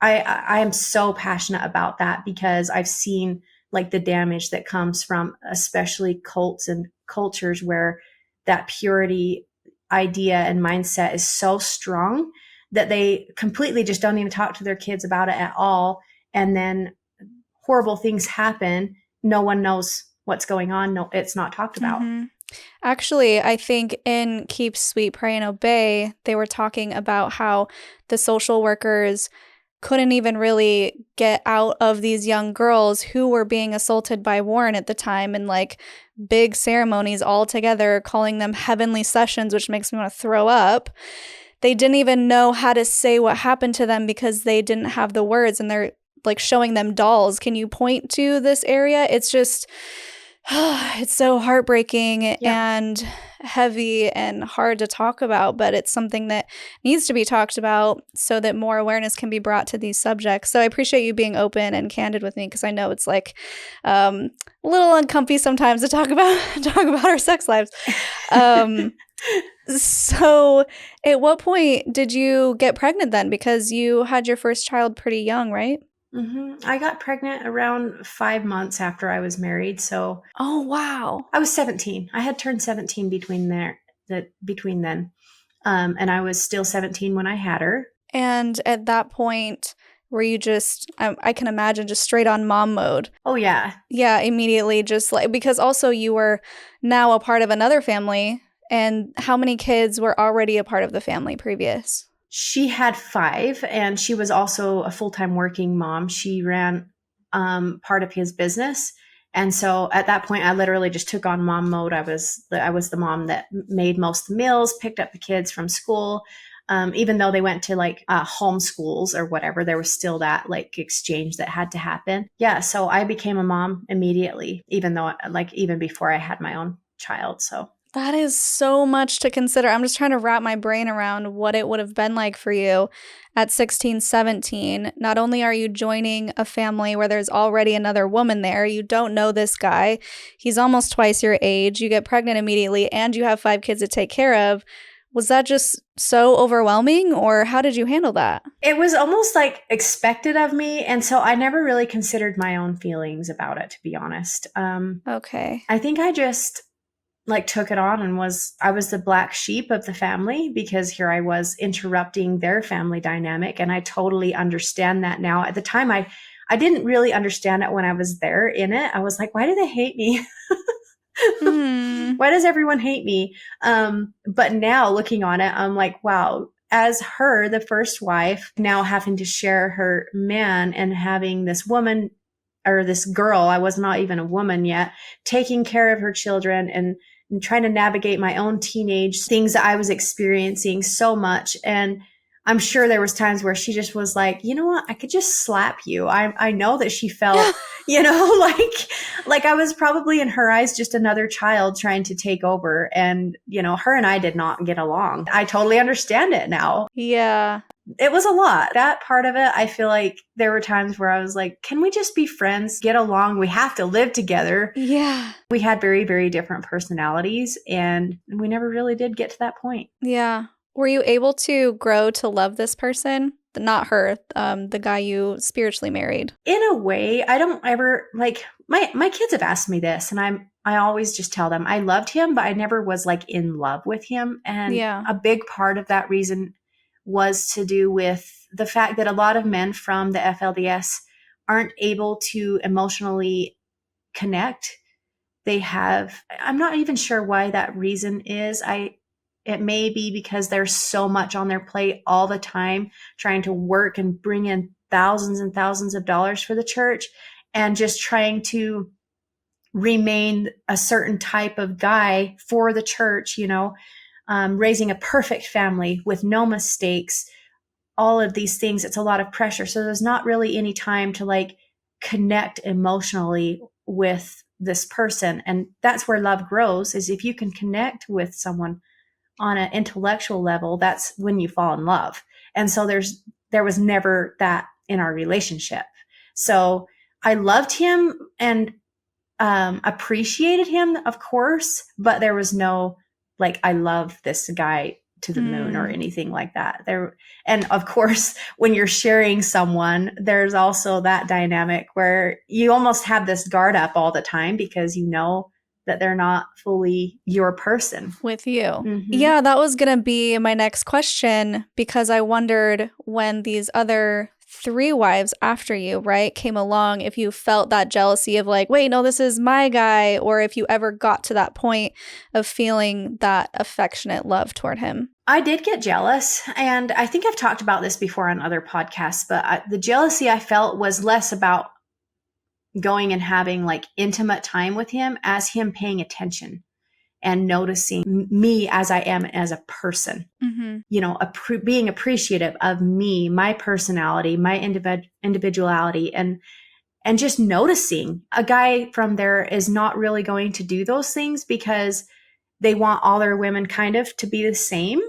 A: I am so passionate about that, because I've seen the damage that comes from especially cults and cultures where that purity idea and mindset is so strong that they completely just don't even talk to their kids about it at all. And then horrible things happen. No one knows what's going on. No, it's not talked about.
B: Actually, I think in Keep Sweet, Pray, and Obey, they were talking about how the social workers couldn't even really get out of these young girls who were being assaulted by Warren at the time, and big ceremonies all together, calling them heavenly sessions, which makes me want to throw up. They didn't even know how to say what happened to them because they didn't have the words, and they're showing them dolls. Can you point to this area? It's just... it's so heartbreaking and heavy and hard to talk about, but it's something that needs to be talked about so that more awareness can be brought to these subjects. So I appreciate you being open and candid with me, because I know it's a little uncomfy sometimes to talk about our sex lives. So at what point did you get pregnant then? Because you had your first child pretty young, right?
A: I got pregnant around 5 months after I was married. So,
B: oh wow,
A: I was 17. I had turned 17 between then, and I was still 17 when I had her.
B: And at that point, were you just, I can imagine, just straight on mom mode?
A: Oh, yeah.
B: Yeah, immediately, just like, because also you were now a part of another family. And how many kids were already a part of the family previous?
A: She had 5, and she was also a full-time working mom. She ran part of his business. And so at that point, I literally just took on mom mode. I was the mom that made most of the meals, picked up the kids from school. Even though they went to like home schools or whatever, there was still that like exchange that had to happen. Yeah. So I became a mom immediately, even though like even before I had my own child. So
B: that is so much to consider. I'm just trying to wrap my brain around what it would have been like for you at 16, 17. Not only are you joining a family where there's already another woman there, you don't know this guy. He's almost twice your age. You get pregnant immediately and you have 5 kids to take care of. Was that just so overwhelming, or how did you handle that?
A: it was almost like expected of me. And so I never really considered my own feelings about it, to be honest.
B: Okay.
A: I think I just like took it on and I was the black sheep of the family because here I was interrupting their family dynamic. And I totally understand that now. At the time, I didn't really understand it when I was there in it. I was like, why do they hate me? Why does everyone hate me? But now looking on it, I'm like, wow, as her, the first wife, now having to share her man and having this woman or this girl, I was not even a woman yet, taking care of her children and trying to navigate my own teenage things that I was experiencing so much. And I'm sure there was times where she just was like, you know what, I could just slap you. I know that she felt, like I was probably in her eyes just another child trying to take over. And, her and I did not get along. I totally understand it now.
B: Yeah.
A: It was a lot. That part of it, I feel like there were times where I was like, can we just be friends, get along? We have to live together.
B: Yeah.
A: We had very, very different personalities, and we never really did get to that point.
B: Yeah. Were you able to grow to love this person? Not her, the guy you spiritually married.
A: In a way, I don't ever like my kids have asked me this, and I always just tell them I loved him, but I never was like in love with him. And a big part of that reason was to do with the fact that a lot of men from the FLDS aren't able to emotionally connect. I'm not even sure why that reason is. It may be because there's so much on their plate all the time, trying to work and bring in thousands and thousands of dollars for the church and just trying to remain a certain type of guy for the church, raising a perfect family with no mistakes, all of these things. It's a lot of pressure. So there's not really any time to like connect emotionally with this person. And that's where love grows, is if you can connect with someone on an intellectual level, that's when you fall in love. And so there was never that in our relationship. So I loved him and appreciated him, of course, but there was no like, I love this guy to the moon or anything like that. And of course, when you're sharing someone, there's also that dynamic where you almost have this guard up all the time because you know that they're not fully your person.
B: With you. Mm-hmm. Yeah, that was going to be my next question, because I wondered when these other 3 wives after you, right, came along, if you felt that jealousy of like, wait, no, this is my guy, or if you ever got to that point of feeling that affectionate love toward him.
A: I did get jealous, and I think I've talked about this before on other podcasts, but the jealousy I felt was less about going and having like intimate time with him as him paying attention and noticing me as I am as a person, being appreciative of me, my personality, my individuality, and just noticing. A guy from there is not really going to do those things because they want all their women kind of to be the same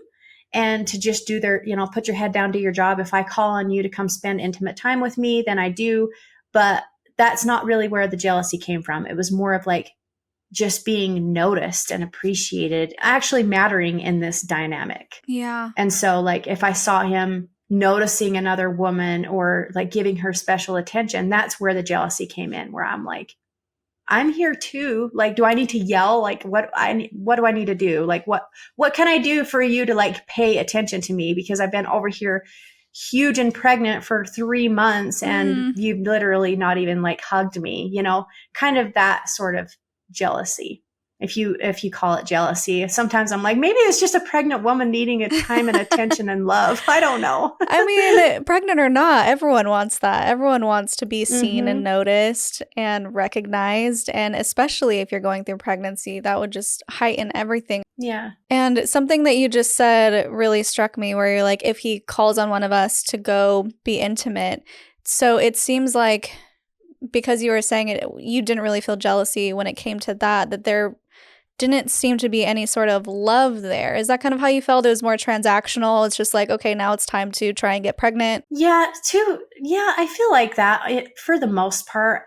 A: and to just do their, put your head down, do your job. If I call on you to come spend intimate time with me, then I do. But that's not really where the jealousy came from. It was more of like just being noticed and appreciated, actually mattering in this dynamic.
B: Yeah.
A: And so like if I saw him noticing another woman or like giving her special attention, that's where the jealousy came in, where I'm like, I'm here too. Like, do I need to yell? Like, what do I need to do? Like, what can I do for you to like pay attention to me? Because I've been over here huge and pregnant for 3 months and you literally not even like hugged me, kind of that sort of jealousy. If you call it jealousy. Sometimes I'm like, maybe it's just a pregnant woman needing a time and attention and love. I don't know.
B: I mean, pregnant or not, everyone wants that. Everyone wants to be seen and noticed and recognized. And especially if you're going through pregnancy, that would just heighten everything.
A: Yeah.
B: And something that you just said really struck me, where you're like, if he calls on one of us to go be intimate. So it seems like, because you were saying it, you didn't really feel jealousy when it came to that there didn't seem to be any sort of love there. Is that kind of how you felt? It was more transactional. It's just like, okay, now it's time to try and get pregnant.
A: Yeah, I feel like that for the most part,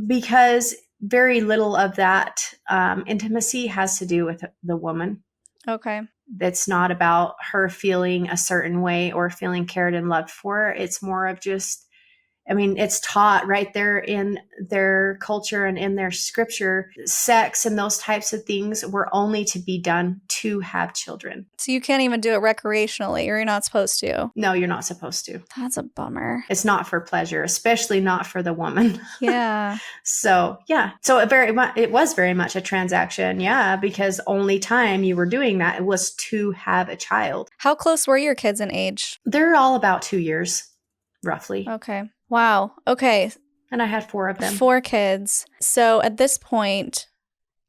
A: because very little of that intimacy has to do with the woman.
B: Okay.
A: It's not about her feeling a certain way or feeling cared and loved for. It's more of just, it's taught right there in their culture and in their scripture. Sex and those types of things were only to be done to have children.
B: So you can't even do it recreationally, or you're not supposed to?
A: No, you're not supposed to.
B: That's a bummer.
A: It's not for pleasure, especially not for the woman.
B: Yeah.
A: So, yeah. So it was very much a transaction, yeah, because only time you were doing that was to have a child.
B: How close were your kids in age?
A: They're all about 2 years, roughly.
B: Okay. Wow. Okay.
A: And I had 4 of them.
B: 4 kids. So at this point,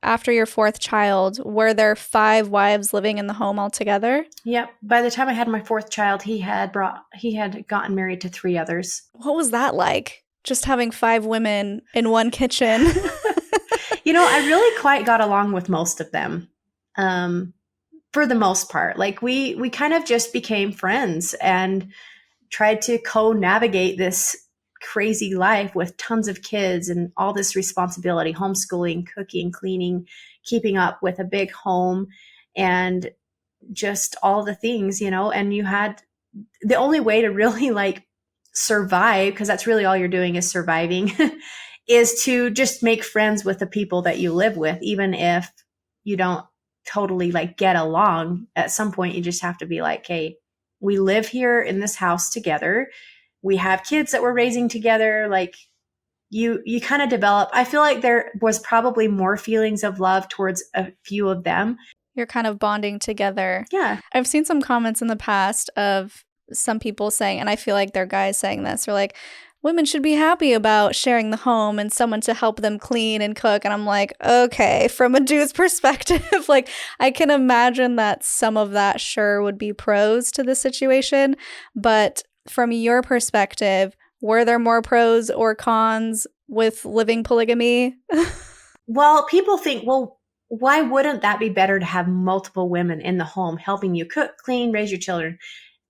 B: after your 4th child, were there 5 wives living in the home altogether?
A: Yep. By the time I had my 4th child, he had gotten married to 3 others.
B: What was that like? Just having 5 women in one kitchen?
A: I really quite got along with most of them. For the most part, like we kind of just became friends and tried to co-navigate this crazy life with tons of kids and all this responsibility, homeschooling, cooking, cleaning, keeping up with a big home, and just all the things, and you had the only way to really like survive, because that's really all you're doing is surviving, is to just make friends with the people that you live with, even if you don't totally like get along. At some point, you just have to be like, hey, we live here in this house together. We have kids that we're raising together. Like you kind of develop. I feel like there was probably more feelings of love towards a few of them.
B: You're kind of bonding together.
A: Yeah.
B: I've seen some comments in the past of some people saying, and I feel like they're guys saying this, they're like, women should be happy about sharing the home and someone to help them clean and cook. And I'm like, okay, from a dude's perspective, like I can imagine that some of that sure would be pros to the situation. But from your perspective, were there more pros or cons with living polygamy?
A: Well, people think, well, why wouldn't that be better to have multiple women in the home helping you cook, clean, raise your children?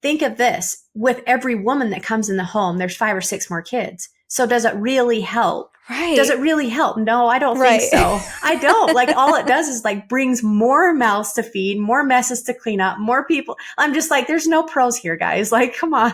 A: Think of this. With every woman that comes in the home, there's 5 or 6 more kids. So does it really help?
B: Right.
A: Does it really help? No, I don't think so. I don't. Like all it does is like brings more mouths to feed, more messes to clean up, more people. I'm just like, there's no pros here, guys. Like, come on.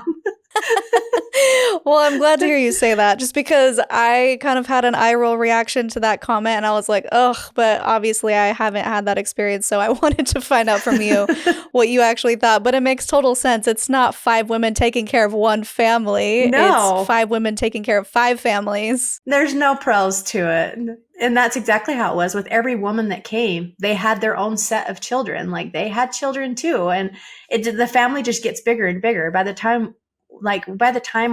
B: Well, I'm glad to hear you say that, just because I kind of had an eye roll reaction to that comment, and I was like, ugh, but obviously I haven't had that experience, so I wanted to find out from you what you actually thought. But it makes total sense. It's not 5 women taking care of one family.
A: No.
B: It's 5 women taking care of 5 families.
A: There's no pros to it. And that's exactly how it was with every woman that came. They had their own set of children. Like they had children too. And the family just gets bigger and bigger. By the time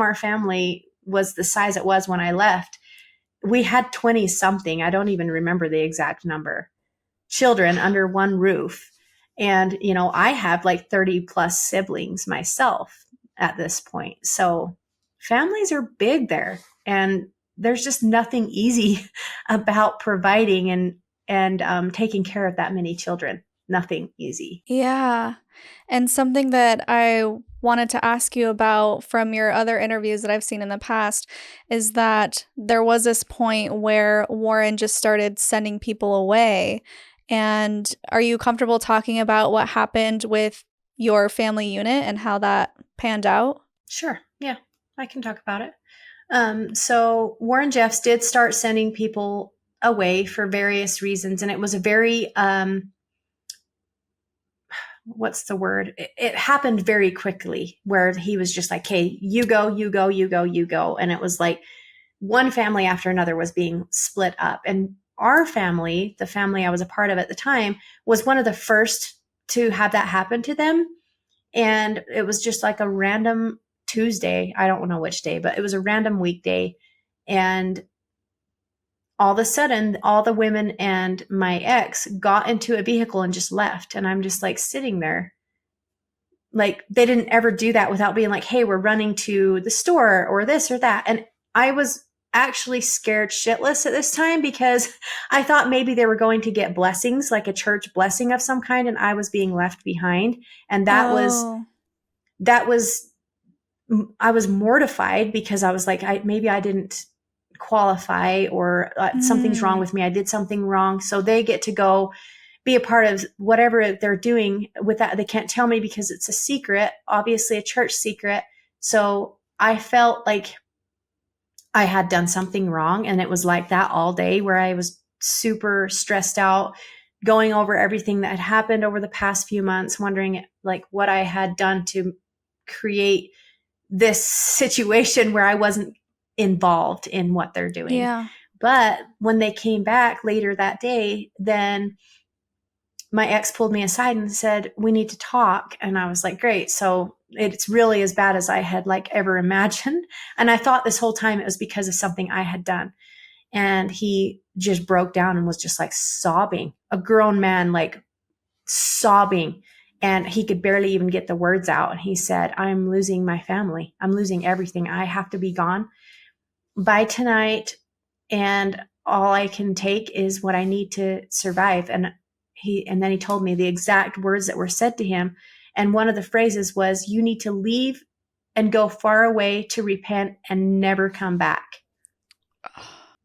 A: our family was the size it was when I left, we had 20 something. I don't even remember the exact number. Children under one roof. And, I have like 30 plus siblings myself at this point. So families are big there. And there's just nothing easy about providing and taking care of that many children. Nothing easy.
B: Yeah. And something that I wanted to ask you about from your other interviews that I've seen in the past is that there was this point where Warren just started sending people away. And are you comfortable talking about what happened with your family unit and how that panned out?
A: Sure. Yeah, I can talk about it. So Warren Jeffs did start sending people away for various reasons. And it was a very, what's the word? It happened very quickly where he was just like, hey, you go, you go, you go, you go. And it was like one family after another was being split up. And our family, the family I was a part of at the time, was one of the first to have that happen to them. And it was just like a random Tuesday. I don't know which day, but it was a random weekday. And all of a sudden, all the women and my ex got into a vehicle and just left. And I'm just like sitting there. Like they didn't ever do that without being like, hey, we're running to the store or this or that. And I was actually scared shitless at this time because I thought maybe they were going to get blessings, like a church blessing of some kind, and I was being left behind. And that was I was mortified because I was like, maybe I didn't qualify, or something's wrong with me. I did something wrong. So they get to go be a part of whatever they're doing with that. They can't tell me because it's a secret, obviously a church secret. So I felt like I had done something wrong. And it was like that all day, where I was super stressed out, going over everything that had happened over the past few months, wondering like what I had done to create this situation where I wasn't involved in what they're doing.
B: Yeah.
A: But when they came back later that day, then my ex pulled me aside and said, we need to talk. And I was like, great. So it's really as bad as I had like ever imagined. And I thought this whole time it was because of something I had done. And he just broke down and was just like sobbing, a grown man, like sobbing. And he could barely even get the words out. And he said, I'm losing my family. I'm losing everything. I have to be gone by tonight. And all I can take is what I need to survive. And then he told me the exact words that were said to him. And one of the phrases was, you need to leave and go far away to repent and never come back.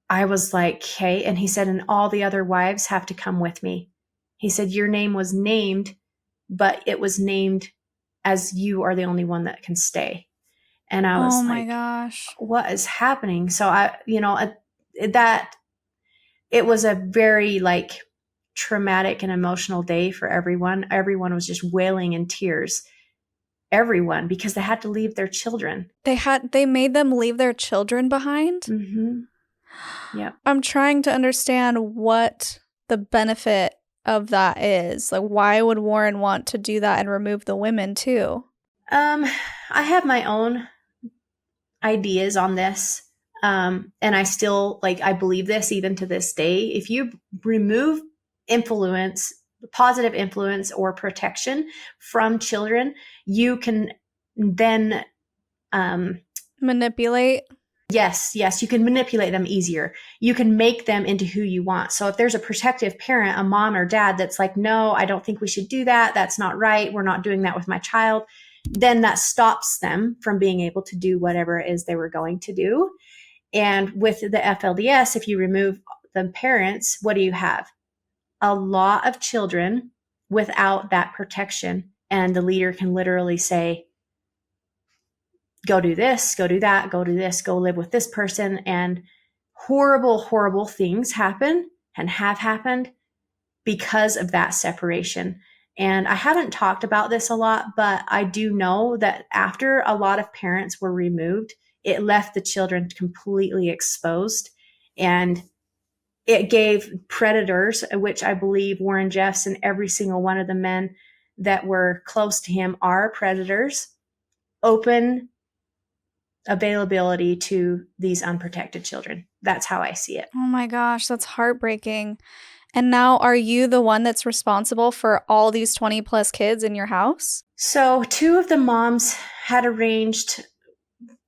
A: I was like, okay. And he said, and all the other wives have to come with me. He said, your name was named, but it was named as you are the only one that can stay. And I was
B: oh
A: like,
B: my gosh,
A: what is happening? So that it was a very like traumatic and emotional day for everyone. Everyone was just wailing in tears. Everyone, because they had to leave their children.
B: They made them leave their children behind?
A: Mm-hmm. Yeah.
B: I'm trying to understand what the benefit of that is. Like, why would Warren want to do that and remove the women too?
A: I have my own ideas on this. And I still I believe this even to this day. If you remove influence, positive influence or protection from children, you can then
B: manipulate.
A: Yes, you can manipulate them easier. You can make them into who you want. So if there's a protective parent, a mom or dad that's like, no, I don't think we should do that. That's not right. We're not doing that with my child. Then that stops them from being able to do whatever it is they were going to do. And with the FLDS, if you remove the parents, what do you have? A lot of children without that protection. And the leader can literally say, go do this, go do that, go do this, go live with this person. And horrible, horrible things happen and have happened because of that separation. And I haven't talked about this a lot, but I do know that after a lot of parents were removed, it left the children completely exposed. And it gave predators, which I believe Warren Jeffs and every single one of the men that were close to him are predators, open availability to these unprotected children. That's how I see it.
B: Oh my gosh, that's heartbreaking. And now are you the one that's responsible for all these 20 plus kids in your house?
A: So 2 of the moms had arranged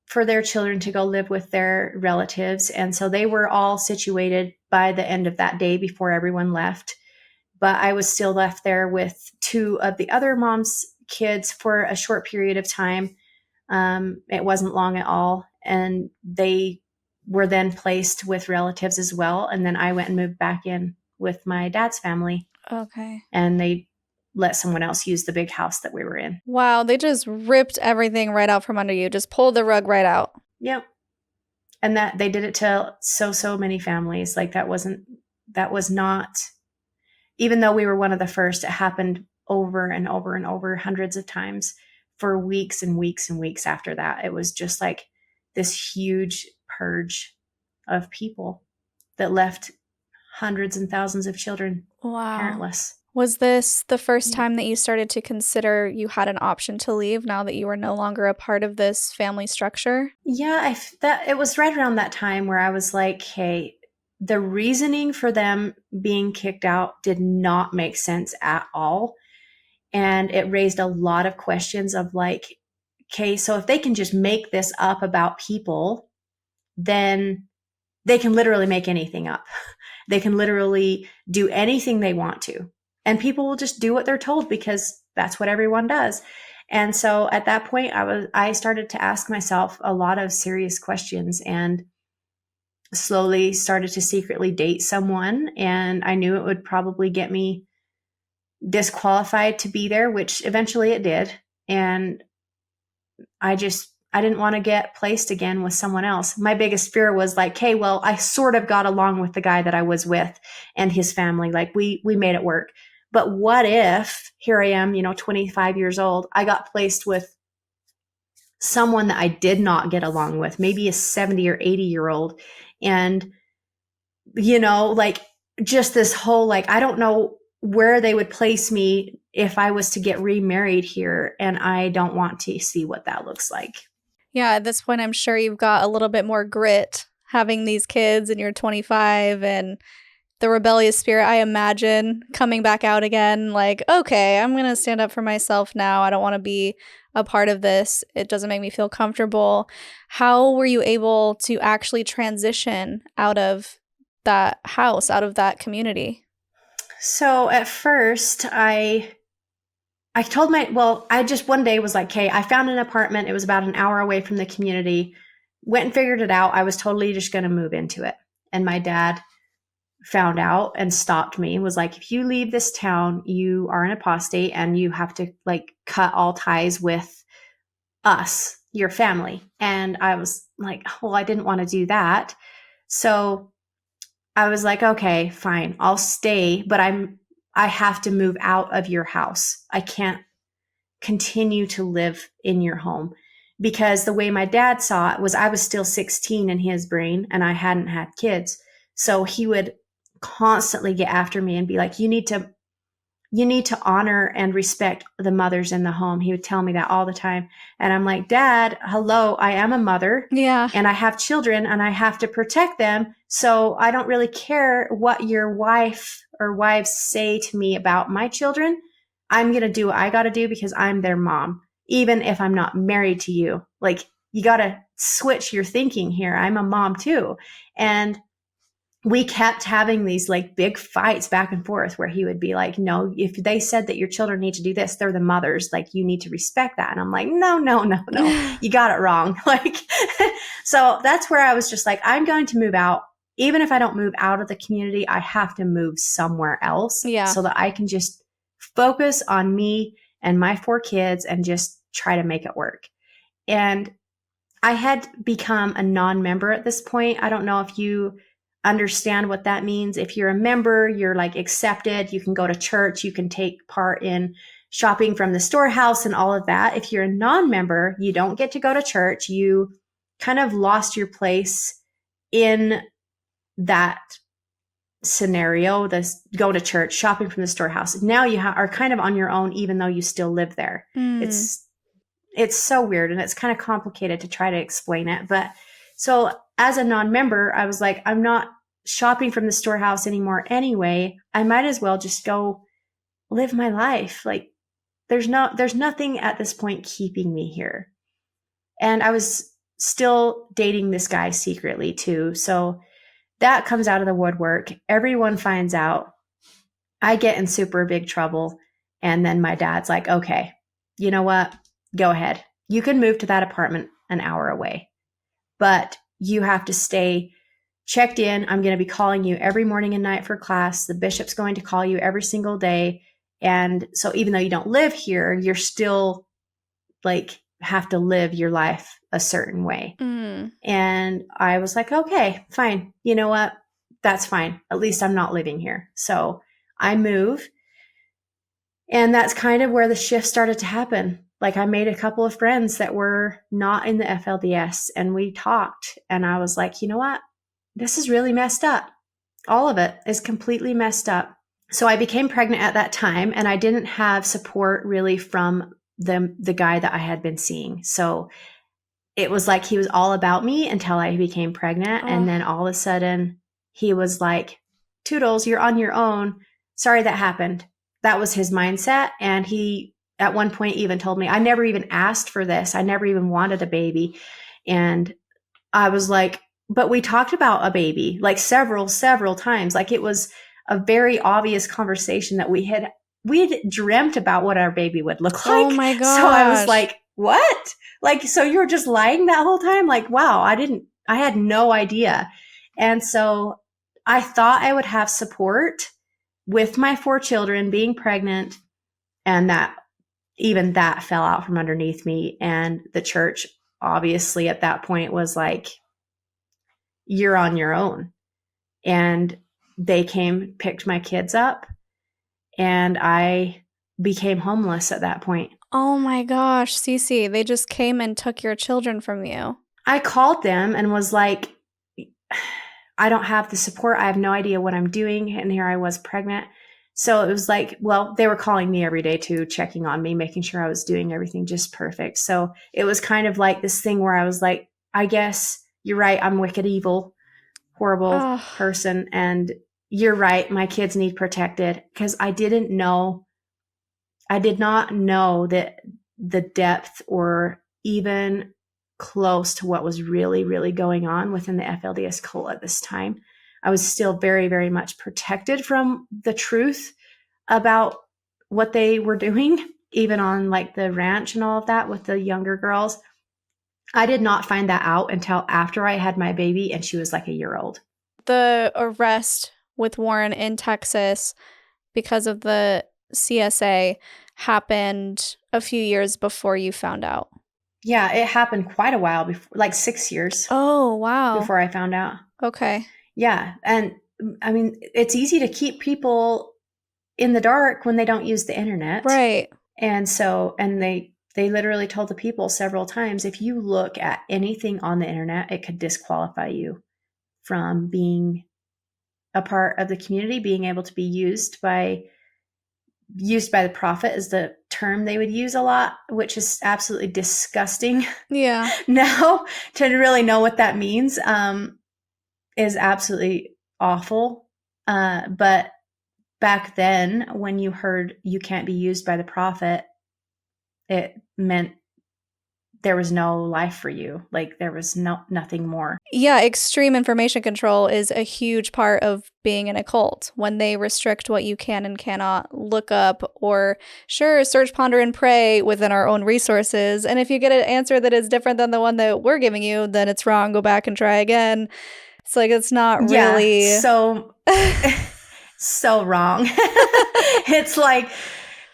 A: for their children to go live with their relatives. And so they were all situated by the end of that day before everyone left. But I was still left there with 2 of the other moms' kids for a short period of time. It wasn't long at all. And they were then placed with relatives as well. And then I went and moved back in with my dad's family.
B: Okay.
A: And they let someone else use the big house that we were in.
B: Wow, they just ripped everything right out from under you. Just pulled the rug right out.
A: Yep. And that they did it to so many families. Like that was not, even though we were one of the first, it happened over and over and over hundreds of times for weeks and weeks and weeks after that. It was just like this huge purge of people that left hundreds and thousands of children parentless.
B: Was this the first time that you started to consider you had an option to leave now that you were no longer a part of this family structure?
A: Yeah, it was right around that time where I was like, hey, the reasoning for them being kicked out did not make sense at all. And it raised a lot of questions of like, okay, so if they can just make this up about people, then they can literally make anything up. They can literally do anything they want to. And people will just do what they're told because that's what everyone does. And so at that point, I started to ask myself a lot of serious questions and slowly started to secretly date someone. And I knew it would probably get me disqualified to be there, which eventually it did. And I didn't want to get placed again with someone else. My biggest fear was like, hey, well, I sort of got along with the guy that I was with and his family. Like we made it work. But what if here I am, 25 years old, I got placed with someone that I did not get along with, maybe a 70 or 80-year-old. And, like just this whole, like, I don't know where they would place me if I was to get remarried here. And I don't want to see what that looks like.
B: Yeah, at this point, I'm sure you've got a little bit more grit having these kids and you're 25 and the rebellious spirit, I imagine, coming back out again, like, okay, I'm going to stand up for myself now. I don't want to be a part of this. It doesn't make me feel comfortable. How were you able to actually transition out of that house, out of that community?
A: So at first I told I just one day was like, okay, I found an apartment. It was about an hour away from the community, went and figured it out. I was totally just going to move into it. And my dad found out and stopped me, was like, if you leave this town, you are an apostate and you have to like cut all ties with us, your family. And I was like, well, I didn't want to do that. So I was like, okay, fine, I'll stay, but I have to move out of your house. I can't continue to live in your home, because the way my dad saw it was I was still 16 in his brain and I hadn't had kids. So he would constantly get after me and be like, you need to honor and respect the mothers in the home. He would tell me that all the time. And I'm like, Dad, hello, I am a mother.
B: Yeah.
A: And I have children and I have to protect them. So I don't really care what your wife or wives say to me about my children. I'm going to do what I got to do because I'm their mom, even if I'm not married to you. Like, you got to switch your thinking here. I'm a mom too. And we kept having these like big fights back and forth where he would be like, no, if they said that your children need to do this, they're the mothers. Like, you need to respect that. And I'm like, no, you got it wrong. Like, so that's where I was just like, I'm going to move out. Even if I don't move out of the community, I have to move somewhere else so that I can just focus on me and my 4 kids and just try to make it work. And I had become a non-member at this point. I don't know if you understand what that means. If you're a member, you're like accepted. You can go to church. You can take part in shopping from the storehouse and all of that. If you're a non-member, you don't get to go to church. You kind of lost your place in that scenario, this go to church, shopping from the storehouse. Now you are kind of on your own, even though you still live there. It's so weird and it's kind of complicated to try to explain it. But so as a non-member, I was like, I'm not shopping from the storehouse anymore anyway. I might as well just go live my life. Like, there's nothing at this point keeping me here. And I was still dating this guy secretly too. So that comes out of the woodwork. Everyone finds out. I get in super big trouble. And then my dad's like, okay, you know what? Go ahead. You can move to that apartment an hour away, but you have to stay checked in. I'm going to be calling you every morning and night for class. The bishop's going to call you every single day. And so even though you don't live here, you're still like have to live your life a certain way. And I was like, okay, fine. You know what? That's fine. At least I'm not living here. So I move. And that's kind of where the shift started to happen. Like I made a couple of friends that were not in the FLDS and we talked and I was like, you know what? This is really messed up. All of it is completely messed up. So I became pregnant at that time and I didn't have support really from the guy that I had been seeing. So it was like he was all about me until I became pregnant.
B: Oh.
A: And then all of a sudden he was like, Toodles, you're on your own. Sorry that happened. That was his mindset. And he at one point even told me, I never even asked for this. I never even wanted a baby. And I was like, but we talked about a baby like several times. Like it was a very obvious conversation that we'd dreamt about what our baby would look like.
B: Oh my gosh.
A: So I was like, what? Like, so you were just lying that whole time? Like, wow, I had no idea. And so I thought I would have support with my 4 children being pregnant, and that fell out from underneath me. And the church obviously at that point was like, you're on your own. And they came, picked my kids up, and I became homeless at that point.
B: Oh my gosh, Ceci, they just came and took your children from you.
A: I called them and was like, I don't have the support. I have no idea what I'm doing. And here I was pregnant. So it was like, well, they were calling me every day too, checking on me, making sure I was doing everything just perfect. So it was kind of like this thing where I was like, I guess you're right. I'm wicked, evil, horrible person. And you're right. My kids need protected, because I did not know that the depth or even close to what was really, really going on within the FLDS cult at this time. I was still very, very much protected from the truth about what they were doing, even on like the ranch and all of that with the younger girls. I did not find that out until after I had my baby and she was like a year old.
B: The arrest with Warren in Texas because of the CSA happened a few years before you found out.
A: Yeah, it happened quite a while before, like 6 years.
B: Oh, wow.
A: Before I found out.
B: Okay.
A: Yeah. And I mean, it's easy to keep people in the dark when they don't use the internet.
B: Right.
A: And so, and they literally told the people several times, if you look at anything on the internet, it could disqualify you from being a part of the community, being able to be used by the prophet is the term they would use a lot, which is absolutely disgusting.
B: Yeah.
A: Now to really know what that means is absolutely awful. But back then, when you heard you can't be used by the prophet, it meant there was no life for you. Like there was nothing more.
B: Yeah, extreme information control is a huge part of being in a cult. When they restrict what you can and cannot look up, or sure, search, ponder, and pray within our own resources. And if you get an answer that is different than the one that we're giving you, then it's wrong. Go back and try again. It's like, it's not really...
A: Yeah, so wrong. It's like,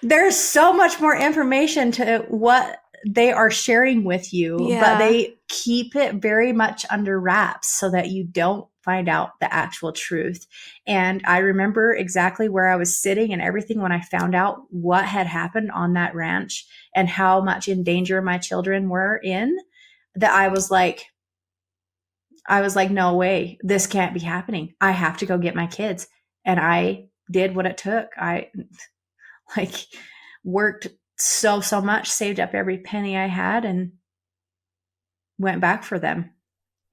A: there's so much more information to what they are sharing with you, but they keep it very much under wraps so that you don't find out the actual truth. And I remember exactly where I was sitting and everything when I found out what had happened on that ranch and how much in danger my children were in, that I was like, no way, this can't be happening. I have to go get my kids. And I did what it took. I worked so much, saved up every penny I had, and went back for them.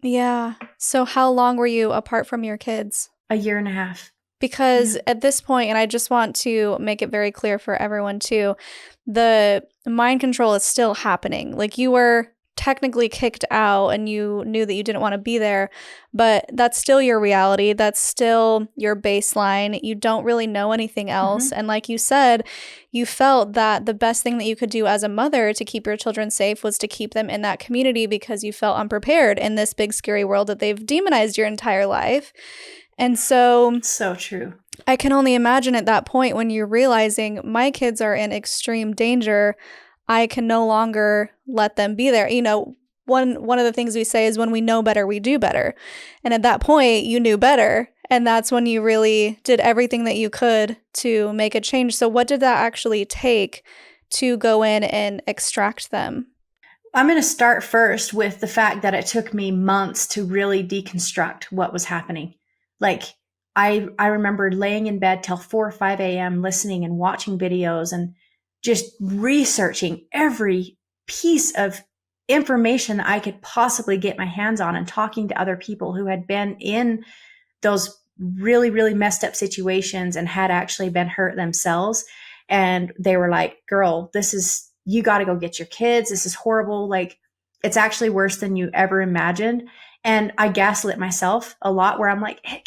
B: Yeah. So how long were you apart from your kids?
A: 1.5 years.
B: Because at this point, and I just want to make it very clear for everyone too, the mind control is still happening. Like, you were technically kicked out and you knew that you didn't want to be there, but that's still your reality. That's still your baseline. You don't really know anything else. Mm-hmm. And like you said, you felt that the best thing that you could do as a mother to keep your children safe was to keep them in that community, because you felt unprepared in this big, scary world that they've demonized your entire life. And so
A: true.
B: I can only imagine at that point when you're realizing my kids are in extreme danger, I can no longer let them be there. You know, one of the things we say is when we know better, we do better. And at that point, you knew better. And that's when you really did everything that you could to make a change. So what did that actually take to go in and extract them?
A: I'm going to start first with the fact that it took me months to really deconstruct what was happening. Like, I remember laying in bed till 4 or 5 a.m. listening and watching videos and just researching every piece of information that I could possibly get my hands on, and talking to other people who had been in those really, really messed up situations and had actually been hurt themselves. And they were like, girl, you got to go get your kids. This is horrible. Like, it's actually worse than you ever imagined. And I gaslit myself a lot, where I'm like, it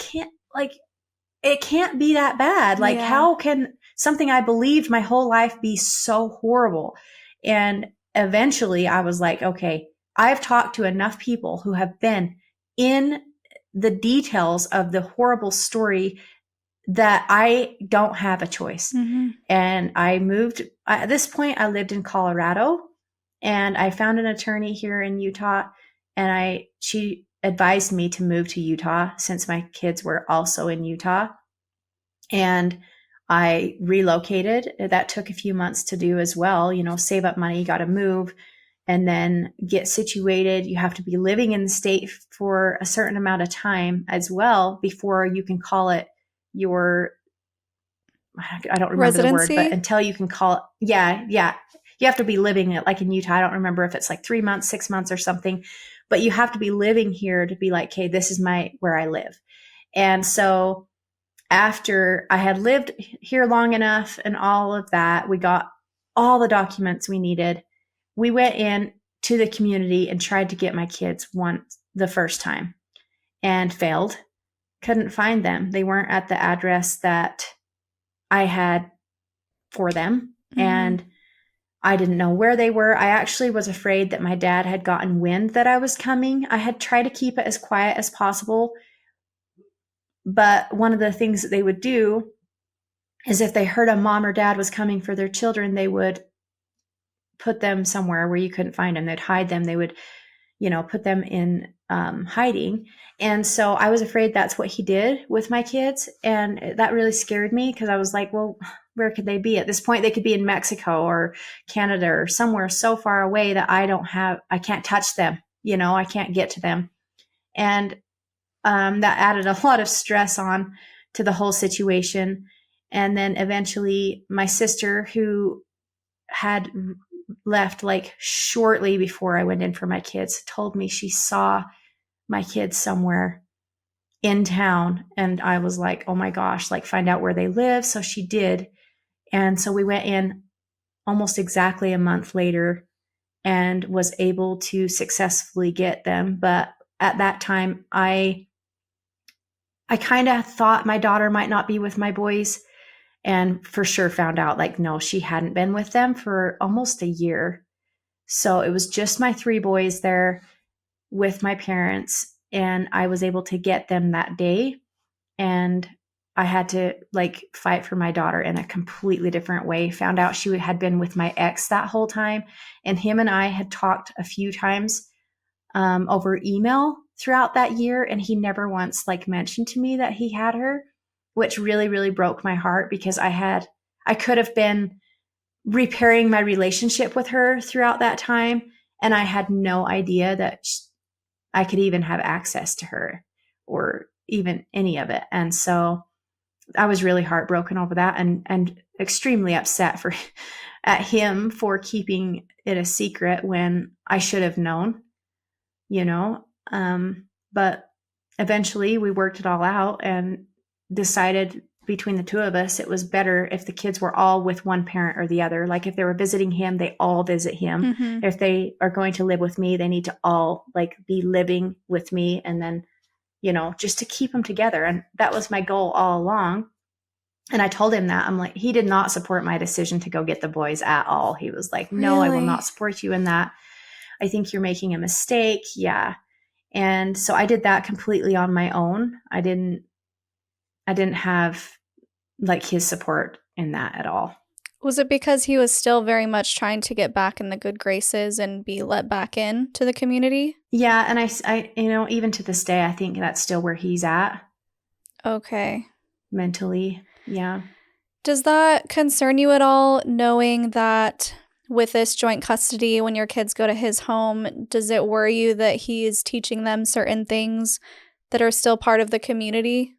A: can't be that bad. Like, how can something I believed my whole life be so horrible? And eventually I was like, okay, I've talked to enough people who have been in the details of the horrible story that I don't have a choice.
B: Mm-hmm.
A: And I moved. At this point, I lived in Colorado, and I found an attorney here in Utah, and she advised me to move to Utah since my kids were also in Utah. And I relocated. That took a few months to do as well. Save up money, got to move, and then get situated. You have to be living in the state for a certain amount of time as well before you can call it your, I don't remember
B: residency?
A: the word, but until you can call it, yeah. You have to be living it, like in Utah. I don't remember if it's like 3 months, 6 months or something, but you have to be living here to be like, okay, this is where I live. And so after I had lived here long enough and all of that, we got all the documents we needed. We went in to the community and tried to get my kids the first time, and failed. Couldn't find them. They weren't at the address that I had for them. Mm-hmm. And I didn't know where they were. I actually was afraid that my dad had gotten wind that I was coming. I had tried to keep it as quiet as possible. But one of the things that they would do is, if they heard a mom or dad was coming for their children, they would put them somewhere where you couldn't find them. They'd hide them. They would, put them in hiding. And so I was afraid that's what he did with my kids. And that really scared me, because I was like, well, where could they be? At this point, they could be in Mexico or Canada or somewhere so far away that I can't touch them. I can't get to them. And that added a lot of stress on to the whole situation. And then eventually my sister, who had left like shortly before I went in for my kids, told me she saw my kids somewhere in town. And I was like, oh my gosh, like, find out where they live. So she did. And so we went in almost exactly a month later and was able to successfully get them. But at that time, I kind of thought my daughter might not be with my boys, and for sure found out, like, no, she hadn't been with them for almost a year. So it was just my 3 boys there with my parents, and I was able to get them that day. And I had to like fight for my daughter in a completely different way. Found out she had been with my ex that whole time, and him and I had talked a few times over email throughout that year, and he never once like mentioned to me that he had her, which really, really broke my heart, because I could have been repairing my relationship with her throughout that time, and I had no idea that I could even have access to her or even any of it. And so I was really heartbroken over that, and extremely upset at him for keeping it a secret when I should have known, but eventually we worked it all out and decided between the 2 of us, it was better if the kids were all with one parent or the other. Like, if they were visiting him, they all visit him. Mm-hmm. If they are going to live with me, they need to all like be living with me. And then, just to keep them together. And that was my goal all along. And I told him that. I'm like, he did not support my decision to go get the boys at all. He was like, no, really? I will not support you in that. I think you're making a mistake. Yeah. And so I did that completely on my own. I didn't have like his support in that at all.
B: Was it because he was still very much trying to get back in the good graces and be let back in to the community?
A: Yeah. And I even to this day, I think that's still where he's at.
B: Okay.
A: mentally. Yeah.
B: Does that concern you at all, knowing that with this joint custody, when your kids go to his home, does it worry you that he is teaching them certain things that are still part of the community?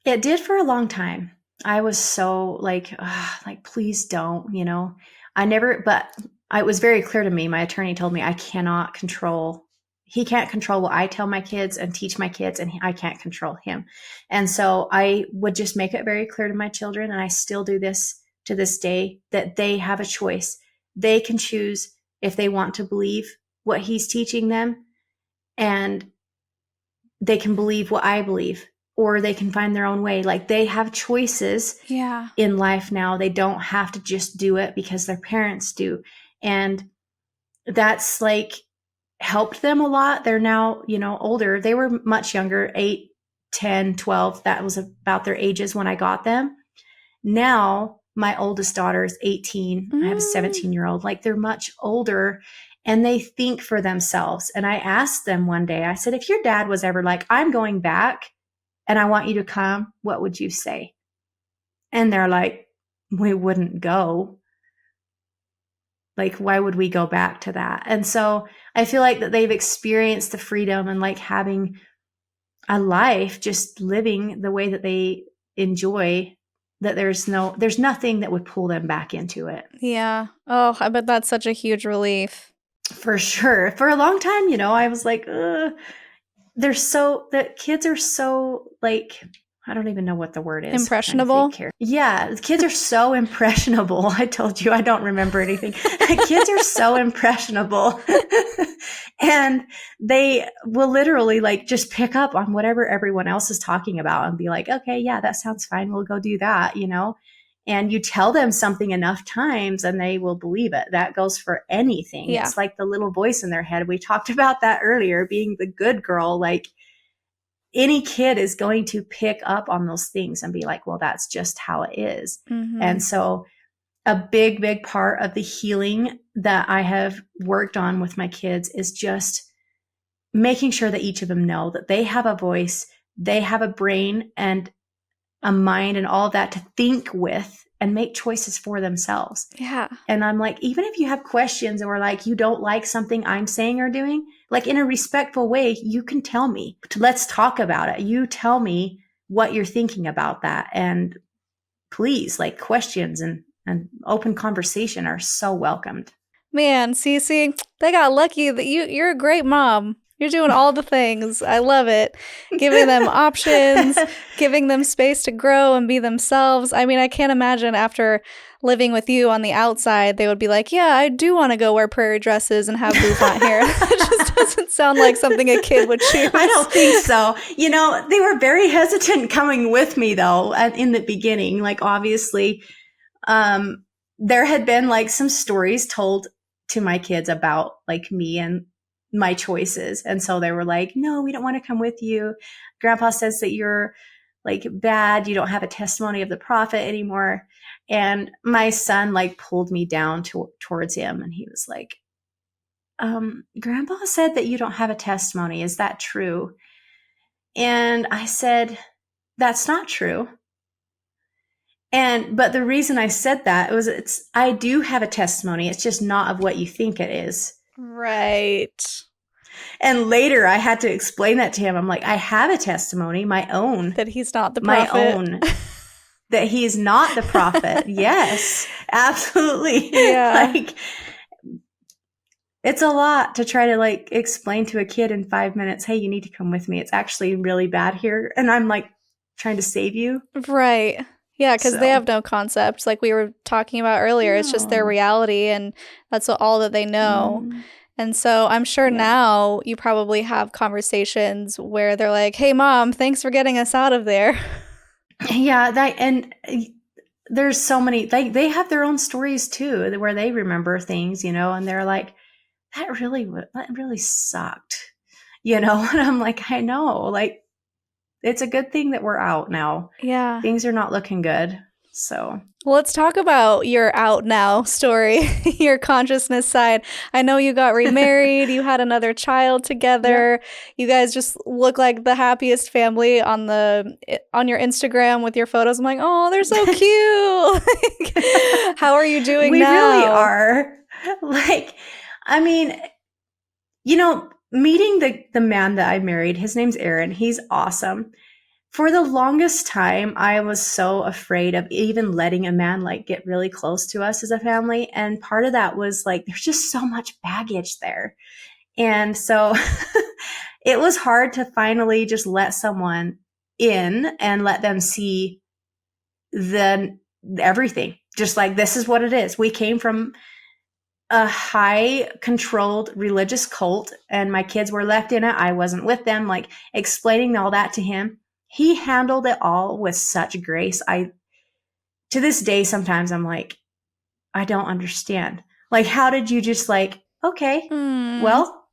A: It did for a long time. I was so like, please don't, I never, but it was very clear to me. My attorney told me he can't control what I tell my kids and teach my kids, and I can't control him. And so I would just make it very clear to my children, and I still do this to this day, that they have a choice. They can choose if they want to believe what he's teaching them, and they can believe what I believe, or they can find their own way. Like, they have choices in life now. They don't have to just do it because their parents do. And that's like helped them a lot. They're now, older. They were much younger, 8, 10, 12. That was about their ages when I got them. Now my oldest daughter is 18. I have a 17-year-old. Like, they're much older and they think for themselves. And I asked them one day, I said, if your dad was ever like, I'm going back and I want you to come, what would you say? And they're like, we wouldn't go. Like, why would we go back to that? And so I feel like that they've experienced the freedom and like having a life, just living the way that they enjoy, that there's nothing that would pull them back into it.
B: Yeah. Oh, I bet that's such a huge relief.
A: For sure. For a long time, I was like, the kids are so like, I don't even know what the word is.
B: Impressionable?
A: Yeah, the kids are so impressionable. I told you I don't remember anything. Kids are so impressionable. And they will literally like just pick up on whatever everyone else is talking about and be like, okay, yeah, that sounds fine. We'll go do that, And you tell them something enough times and they will believe it. That goes for anything.
B: Yeah.
A: It's like the little voice in their head. We talked about that earlier, being the good girl. Like, any kid is going to pick up on those things and be like, well, that's just how it is.
B: Mm-hmm.
A: And so a big, big part of the healing that I have worked on with my kids is just making sure that each of them know that they have a voice, they have a brain and a mind and all of that to think with and make choices for themselves.
B: Yeah.
A: And I'm like, even if you have questions or like you don't like something I'm saying or doing, like in a respectful way, you can tell me. Let's talk about it. You tell me what you're thinking about that. And please, like, questions and open conversation are so welcomed.
B: Man, Ceci, they got lucky that you're a great mom. You're doing all the things. I love it. Giving them options, giving them space to grow and be themselves. I mean, I can't imagine after living with you on the outside, they would be like, yeah, I do want to go wear prairie dresses and have bouffant hair. It just doesn't sound like something a kid would choose.
A: I don't think so. They were very hesitant coming with me, though, in the beginning. Like, obviously, there had been like some stories told to my kids about like me and my choices. And so they were like, no, we don't want to come with you. Grandpa says that you're like bad. You don't have a testimony of the prophet anymore. And my son like pulled me down towards him. And he was like, Grandpa said that you don't have a testimony. Is that true? And I said, that's not true. But the reason I said that was I do have a testimony. It's just not of what you think it is.
B: Right.
A: And later I had to explain that to him. I'm like, I have a testimony, my own.
B: That he's not the prophet.
A: My own. That he is not the prophet. Yes, absolutely.
B: Yeah.
A: Like, it's a lot to try to like explain to a kid in 5 minutes, hey, you need to come with me. It's actually really bad here. And I'm like trying to save you.
B: Right. Yeah, because they have no concept. Like we were talking about earlier, It's just their reality and that's all that they know. Mm. And so I'm sure now you probably have conversations where they're like, hey, Mom, thanks for getting us out of there.
A: Yeah, and there's so many, they have their own stories too, where they remember things, and they're like, that really sucked, and I'm like, I know, like, it's a good thing that we're out now.
B: Yeah.
A: Things are not looking good. So
B: let's talk about your out now story, your consciousness side. I know you got remarried, you had another child together. Yep. You guys just look like the happiest family on your Instagram with your photos. I'm like, oh, they're so cute. How are you doing
A: we
B: now?
A: We really are. Like, I mean, meeting the man that I married, his name's Aaron. He's awesome. For the longest time, I was so afraid of even letting a man like get really close to us as a family. And part of that was like, there's just so much baggage there. And so it was hard to finally just let someone in and let them see everything. Just like, this is what it is. We came from a high controlled religious cult and my kids were left in it. I wasn't with them, like explaining all that to him. He handled it all with such grace. To this day, sometimes I'm like, I don't understand. Like, how did you just like, okay, well,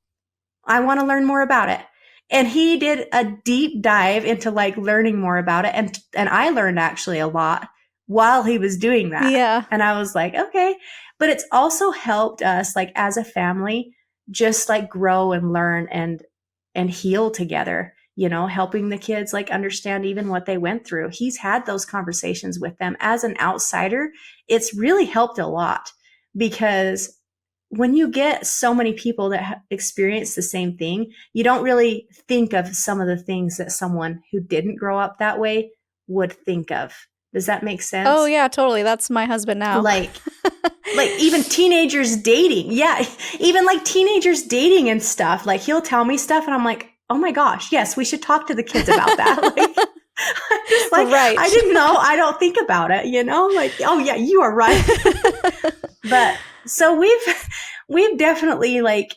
A: I want to learn more about it. And he did a deep dive into like learning more about it. And I learned actually a lot while he was doing that.
B: Yeah.
A: And I was like, okay. But it's also helped us like as a family, just like grow and learn and heal together, helping the kids like understand even what they went through. He's had those conversations with them as an outsider. It's really helped a lot because when you get so many people that experience the same thing, you don't really think of some of the things that someone who didn't grow up that way would think of. Does that make sense?
B: Oh, yeah, totally. That's my husband now.
A: Like even teenagers dating. Yeah, even like teenagers dating and stuff. Like he'll tell me stuff and I'm like, oh my gosh, yes, we should talk to the kids about that. Like, I'm just like, right. I didn't know. I don't think about it, like, oh yeah, you are right. But so we've definitely like,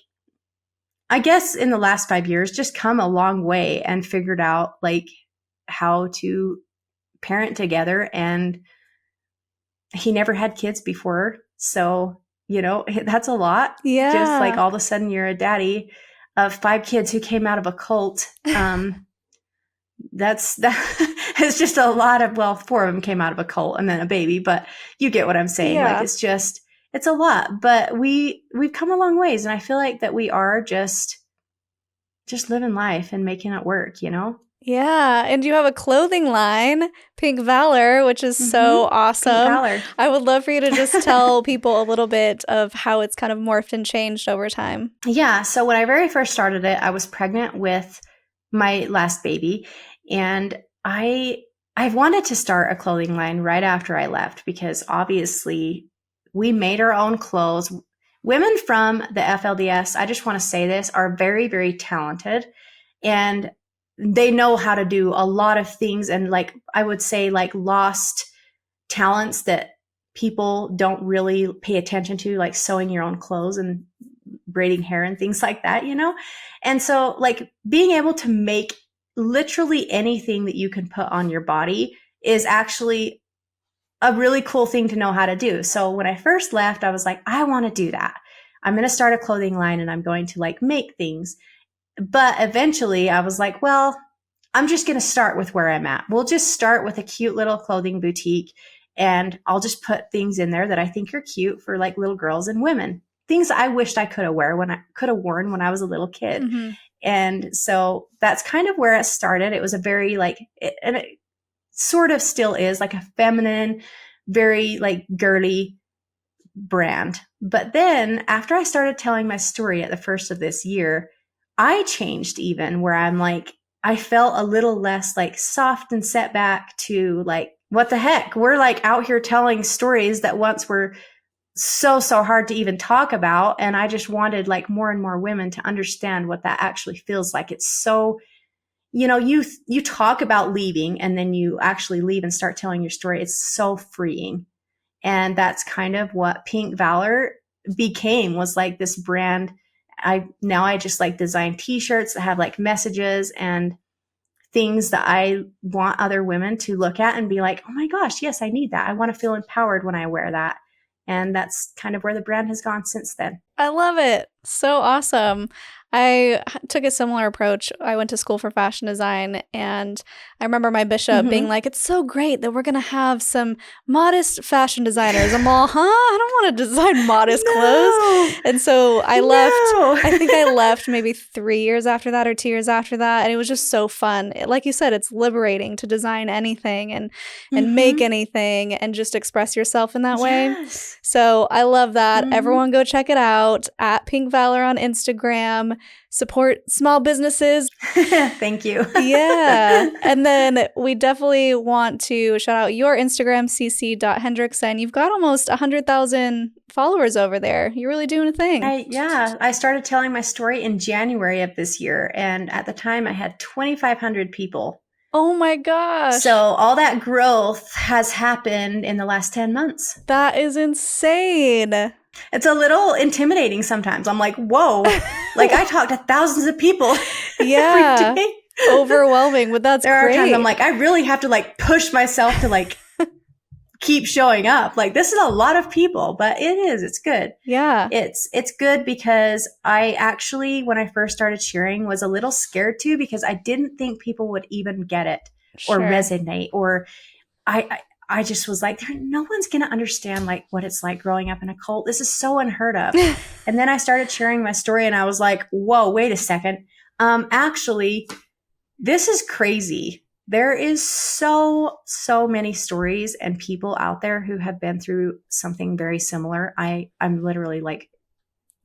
A: I guess in the last 5 years, just come a long way and figured out like how to parent together. And he never had kids before. So, that's a lot.
B: Yeah.
A: Just like all of a sudden you're a daddy of 5 kids who came out of a cult. It's just a lot of, 4 of them came out of a cult and then a baby, but you get what I'm saying. Yeah. Like it's a lot, but we've come a long ways. And I feel like that we are just living life and making it work,
B: Yeah, and you have a clothing line, Pink Valor, which is so awesome. Pink Valor. I would love for you to just tell people a little bit of how it's kind of morphed and changed over time.
A: Yeah, so when I very first started it, I was pregnant with my last baby, and I wanted to start a clothing line right after I left because obviously we made our own clothes. Women from the FLDS, I just want to say this, are very, very talented, and they know how to do a lot of things. And like, I would say like lost talents that people don't really pay attention to, like sewing your own clothes and braiding hair and things like that, And so like being able to make literally anything that you can put on your body is actually a really cool thing to know how to do. So when I first left, I was like, I want to do that. I'm going to start a clothing line and I'm going to like make things. But eventually I was like, well, I'm just going to start with where I'm at. We'll just start with a cute little clothing boutique and I'll just put things in there that I think are cute for like little girls and women. Things I wished I could have worn when I was a little kid. Mm-hmm. And so that's kind of where it started. It was a very and it sort of still is like a feminine, very like girly brand. But then after I started telling my story at the first of this year, I changed even where I'm like, I felt a little less like soft and set back to like, what the heck? We're like out here telling stories that once were so hard to even talk about. And I just wanted like more and more women to understand what that actually feels like. It's so, you talk about leaving and then you actually leave and start telling your story. It's so freeing. And that's kind of what Pink Valor became, was like this brand. I just like design t-shirts that have like messages and things that I want other women to look at and be like, oh my gosh, yes, I need that. I want to feel empowered when I wear that. And that's kind of where the brand has gone since then.
B: I love it. So awesome. I took a similar approach. I went to school for fashion design, and I remember my bishop being like, it's so great that we're going to have some modest fashion designers. I'm all, I don't want to design modest clothes. And so I left. I think I left maybe 3 years after that or 2 years after that. And it was just so fun. Like you said, it's liberating to design anything and make anything and just express yourself in that way. So I love that. Everyone go check it out at Pink Valor on Instagram. Support small businesses.
A: Thank you.
B: Yeah. And then we definitely want to shout out your Instagram, cc.hendrickson. You've got almost 100,000 followers over there. You're really doing a thing.
A: I started telling my story in January of this year. And at the time I had 2,500 people.
B: Oh my gosh.
A: So all that growth has happened in the last 10 months.
B: That is insane.
A: It's a little intimidating sometimes. I'm like, whoa, like I talk to thousands of people every day.
B: Overwhelming, but that's
A: there
B: great.
A: There are times I'm like, I really have to like push myself to like keep showing up. Like this is a lot of people, but it's good.
B: Yeah.
A: It's good because I actually, when I first started sharing, was a little scared too, because I didn't think people would even get it or resonate, or I just was like, no one's going to understand like what it's like growing up in a cult. This is so unheard of. And then I started sharing my story and I was like, whoa, wait a second. Actually, this is crazy. There is so many stories and people out there who have been through something very similar. I'm literally like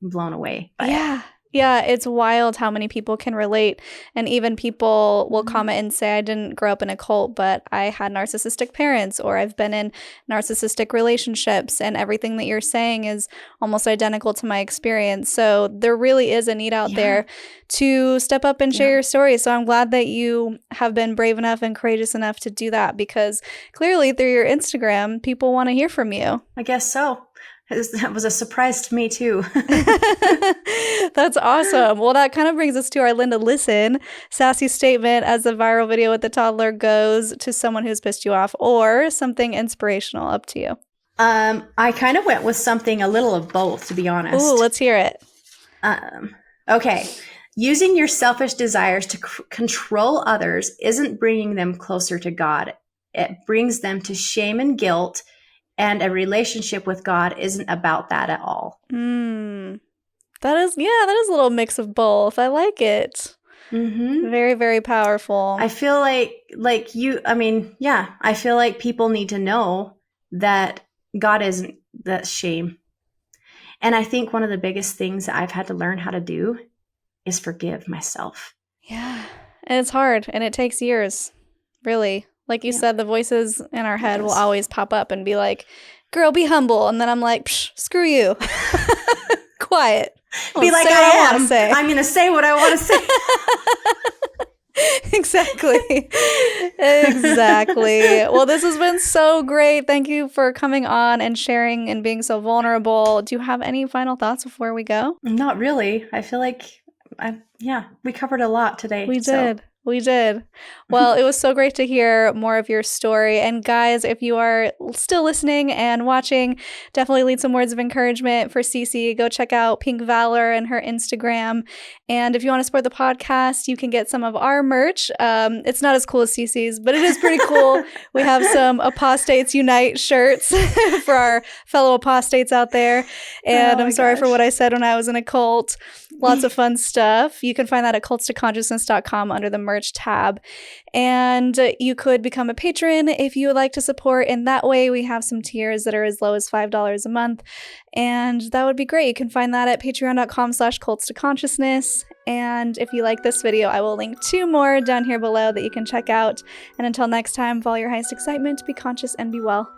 A: blown away by it.
B: Yeah, it's wild how many people can relate. And even people will comment and say, I didn't grow up in a cult, but I had narcissistic parents, or I've been in narcissistic relationships, and everything that you're saying is almost identical to my experience. So there really is a need out there to step up and share your story. So I'm glad that you have been brave enough and courageous enough to do that, because clearly through your Instagram, people want to hear from you.
A: I guess so. That was a surprise to me too.
B: That's awesome. Well, that kind of brings us to our Linda Listen sassy statement, as the viral video with the toddler goes, to someone who's pissed you off, or something inspirational. Up to you.
A: I kind of went with something a little of both, to be honest.
B: Ooh, let's hear it.
A: Okay. Using your selfish desires to control others isn't bringing them closer to God. It brings them to shame and guilt. And a relationship with God isn't about that at all.
B: That is a little mix of both. I like it. Very, very powerful.
A: I feel I feel like people need to know that God isn't that shame. And I think one of the biggest things that I've had to learn how to do is forgive myself.
B: Yeah. And it's hard, and it takes years, really. Like you said, the voices in our head will always pop up and be like, girl, be humble. And then I'm like, screw you. Quiet.
A: Be like, I am. I'm going to say what I want to say.
B: Exactly. Well, this has been so great. Thank you for coming on and sharing and being so vulnerable. Do you have any final thoughts before we go?
A: Not really. I feel like, we covered a lot today.
B: We did. Well, it was so great to hear more of your story. And guys, if you are still listening and watching, definitely leave some words of encouragement for Ceci. Go check out Pink Valor and her Instagram. And if you want to support the podcast, you can get some of our merch. It's not as cool as Ceci's, but it is pretty cool. We have some Apostates Unite shirts for our fellow apostates out there. And I'm sorry for what I said when I was in a cult. Lots of fun stuff. You can find that at cultstoconsciousness.com under the merch tab. And you could become a patron if you would like to support in that way. We have some tiers that are as low as $5 a month. And that would be great. You can find that at patreon.com/cultstoconsciousness. And if you like this video, I will link 2 more down here below that you can check out. And until next time, follow your highest excitement, be conscious, and be well.